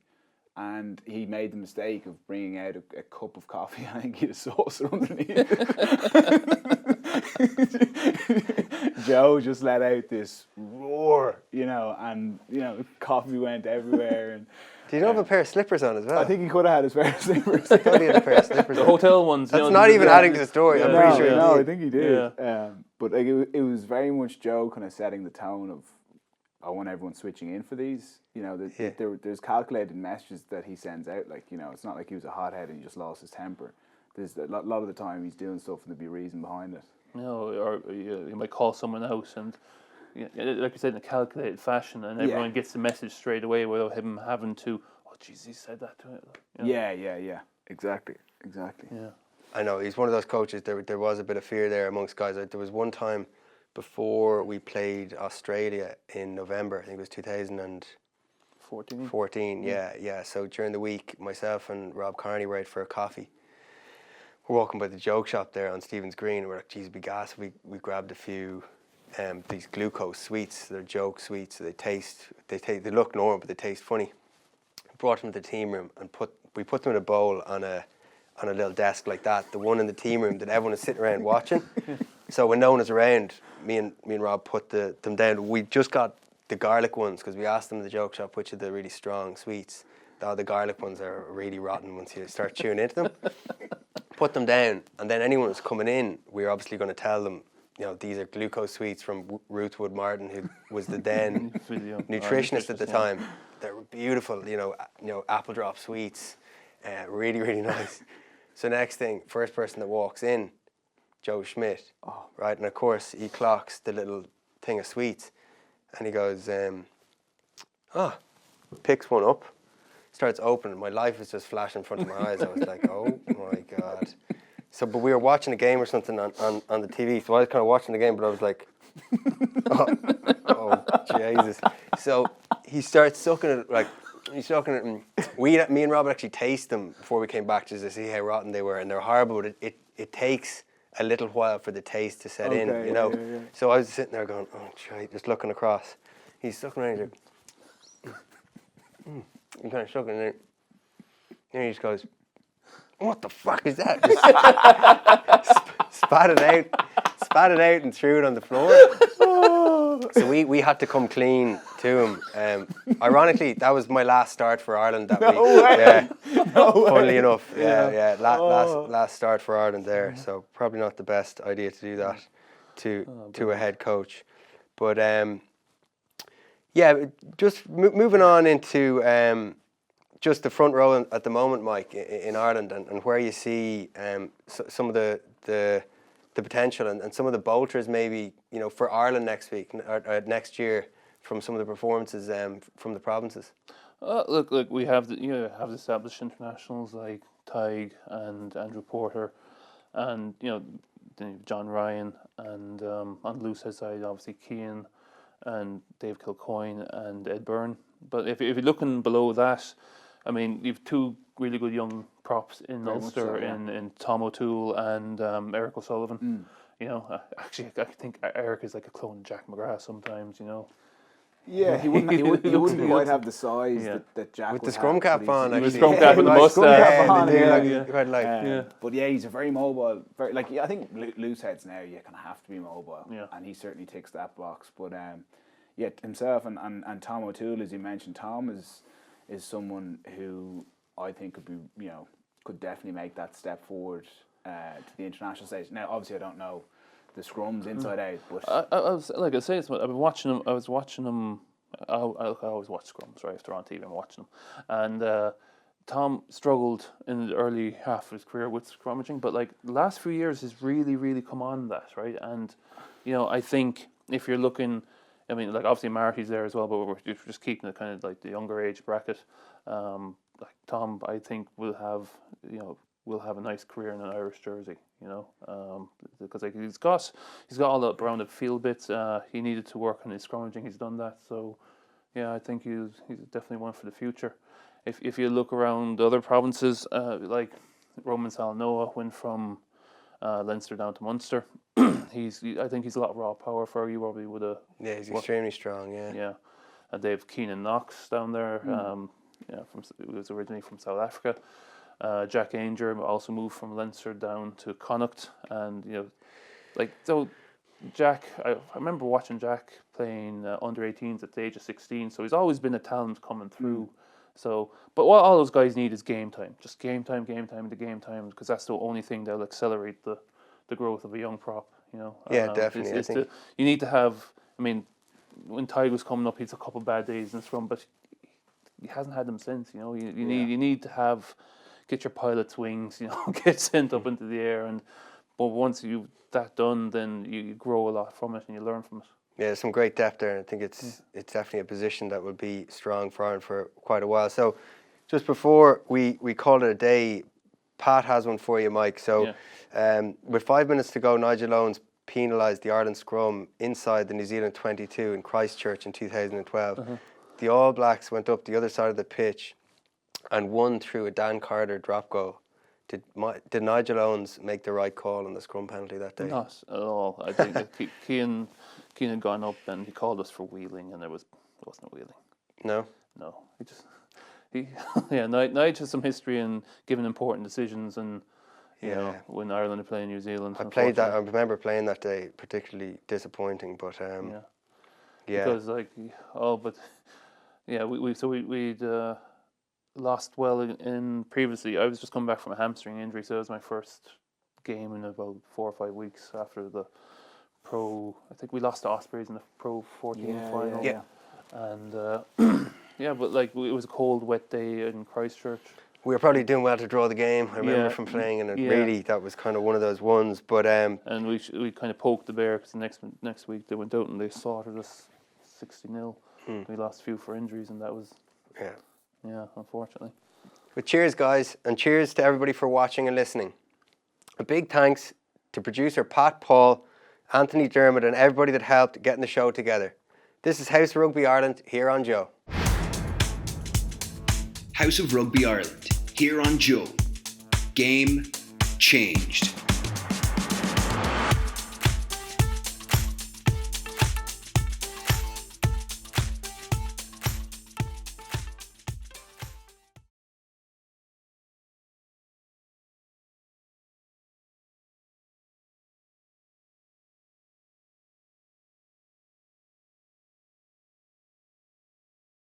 and he made the mistake of bringing out a cup of coffee, and I think he had a saucer underneath. Joe just let out this roar, and coffee went everywhere. And did you have a pair of slippers on as well? I think he could have had his pair of slippers. I thought he had a pair of slippers. The hotel ones. That's not even adding to the story. I'm pretty sure he did. I think he did. Yeah. But like it was very much Joe kind of setting the tone of, I want everyone switching in for these. There's calculated messages that he sends out. Like, it's not like he was a hothead and he just lost his temper. There's a lot of the time he's doing stuff and there'd be a reason behind it. Or you might call someone out, and like you said, in a calculated fashion, and everyone gets the message straight away without him having to. Oh, jeez, he said that to it. Yeah, exactly. Yeah. I know he's one of those coaches. There was a bit of fear there amongst guys. There was one time before we played Australia in November. I think it was 2014. 14. Yeah. So during the week, myself and Rob Carney were out for a coffee. We're walking by the joke shop there on Stephen's Green, and we're like, geez, be gas. We grabbed a few these glucose sweets. They're joke sweets. They look normal, but they taste funny. Brought them to the team room and we put them in a bowl on a little desk like that. The one in the team room that everyone is sitting around watching. So when no one is around, me and Rob put them down. We just got the garlic ones because we asked them in the joke shop which are the really strong sweets. The garlic ones are really rotten once you start chewing into them. Put them down, and then anyone who's coming in, we're obviously going to tell them, these are glucose sweets from Ruth Wood Martin, who was the then nutritionist at the time. They were beautiful, apple drop sweets, really, really nice. So next thing, first person that walks in, Joe Schmidt, right, and of course he clocks the little thing of sweets, and he goes, picks one up, starts opening. My life was just flashing in front of my eyes. I was like, oh my God. So, but we were watching a game or something on the TV. So I was kind of watching the game, but I was like, oh Jesus. So he starts sucking it, and me and Robert actually taste them before we came back just to see how rotten they were. And they're horrible, but it takes a little while for the taste to set in, Yeah. So I was sitting there going, oh, shit, just looking across. He's sucking around, he's like, he kind of sucking it, and he just goes, what the fuck is that? Spat it out and threw it on the floor. So we had to come clean to him. Ironically, that was my last start for Ireland that week. Yeah. Funnily enough, last start for Ireland there. So probably not the best idea to do that to a head coach. But just moving on into just the front row at the moment, Mike, in Ireland, and where you see some of the potential and some of the bolters maybe, for Ireland next week or next year from some of the performances from the provinces. Look, we have have established internationals like Tig and Andrew Porter, and John Ryan, and on the loose head side obviously Keane and Dave Kilcoyne and Ed Byrne. But if you're looking below that, I mean, you've two really good young props in Ulster, in Tom O'Toole and Eric O'Sullivan. Actually, I think Eric is like a clone of Jack McGrath sometimes. Yeah, he wouldn't quite have the size that Jack with would the scrum have, cap on. With the scrum cap and the mustache. But yeah, he's a very mobile. I think loose heads now you kind of have to be mobile, and he certainly ticks that box. But himself and Tom O'Toole, as you mentioned, Tom is someone who I think could definitely make that step forward to the international stage. Now, obviously, I don't know the scrums inside out, but I was like I say, I've been watching them. I was watching them. I always watch scrums, right? If they're on TV, I'm watching them. And Tom struggled in the early half of his career with scrummaging, but like the last few years has really, really come on that, right? And I think if you're looking, I mean, like obviously Marty's there as well, but we're just keeping it kind of like the younger age bracket. Like Tom, I think will have a nice career in an Irish jersey, because like he's got all the rounded field bits. He needed to work on his scrummaging. He's done that, so yeah, I think he's definitely one for the future. If you look around other provinces, like Roman Salanoa went from Leinster down to Munster. I think he's a lot of raw power for you. Probably would have. Yeah, he's extremely strong. Yeah. And they have Keenan Knox down there. He was originally from South Africa. Jack Ainger also moved from Leinster down to Connacht, and Jack. I remember watching Jack playing under 18s at the age of 16. So he's always been a talent coming through. So, but what all those guys need is game time. Just game time, because that's the only thing that'll accelerate the growth of a young prop. Yeah, definitely. You need to have. I mean, when Tig was coming up, he's a couple of bad days in scrum, but he hasn't had them since. You need to get your pilot's wings. Get sent up into the air, but once you've that done, then you grow a lot from it and you learn from it. Yeah, there's some great depth there, and I think it's definitely a position that will be strong for Ireland for quite a while. So, just before we call it a day, Pat has one for you, Mike. So, with 5 minutes to go, Nigel Owens penalised the Ireland scrum inside the New Zealand 22 in Christchurch in 2012. The All Blacks went up the other side of the pitch and won through a Dan Carter drop goal. Did Nigel Owens make the right call on the scrum penalty that day? Not at all. I think that Cian had gone up and he called us for wheeling, and there wasn't wheeling. No? No. Nigel has some history in giving important decisions, and you know, when Ireland are playing New Zealand. I played that. I remember playing that day. Particularly disappointing, but because we'd lost well in previously. I was just coming back from a hamstring injury, so it was my first game in about 4 or 5 weeks after the pro. I think we lost to Ospreys in the Pro 14 final. Yeah. And but like it was a cold, wet day in Christchurch. We were probably doing well to draw the game. I remember from playing, and really that was kind of one of those ones. But and we kind of poked the bear, because the next week they went out and they slaughtered us 60-0. We lost a few for injuries, and that was unfortunately. But cheers, guys, and cheers to everybody for watching and listening. A big thanks to producer Pat, Paul, Anthony Dermott, and everybody that helped getting the show together. This is House of Rugby Ireland here on Joe. House of Rugby Ireland here on Joe. Game changed.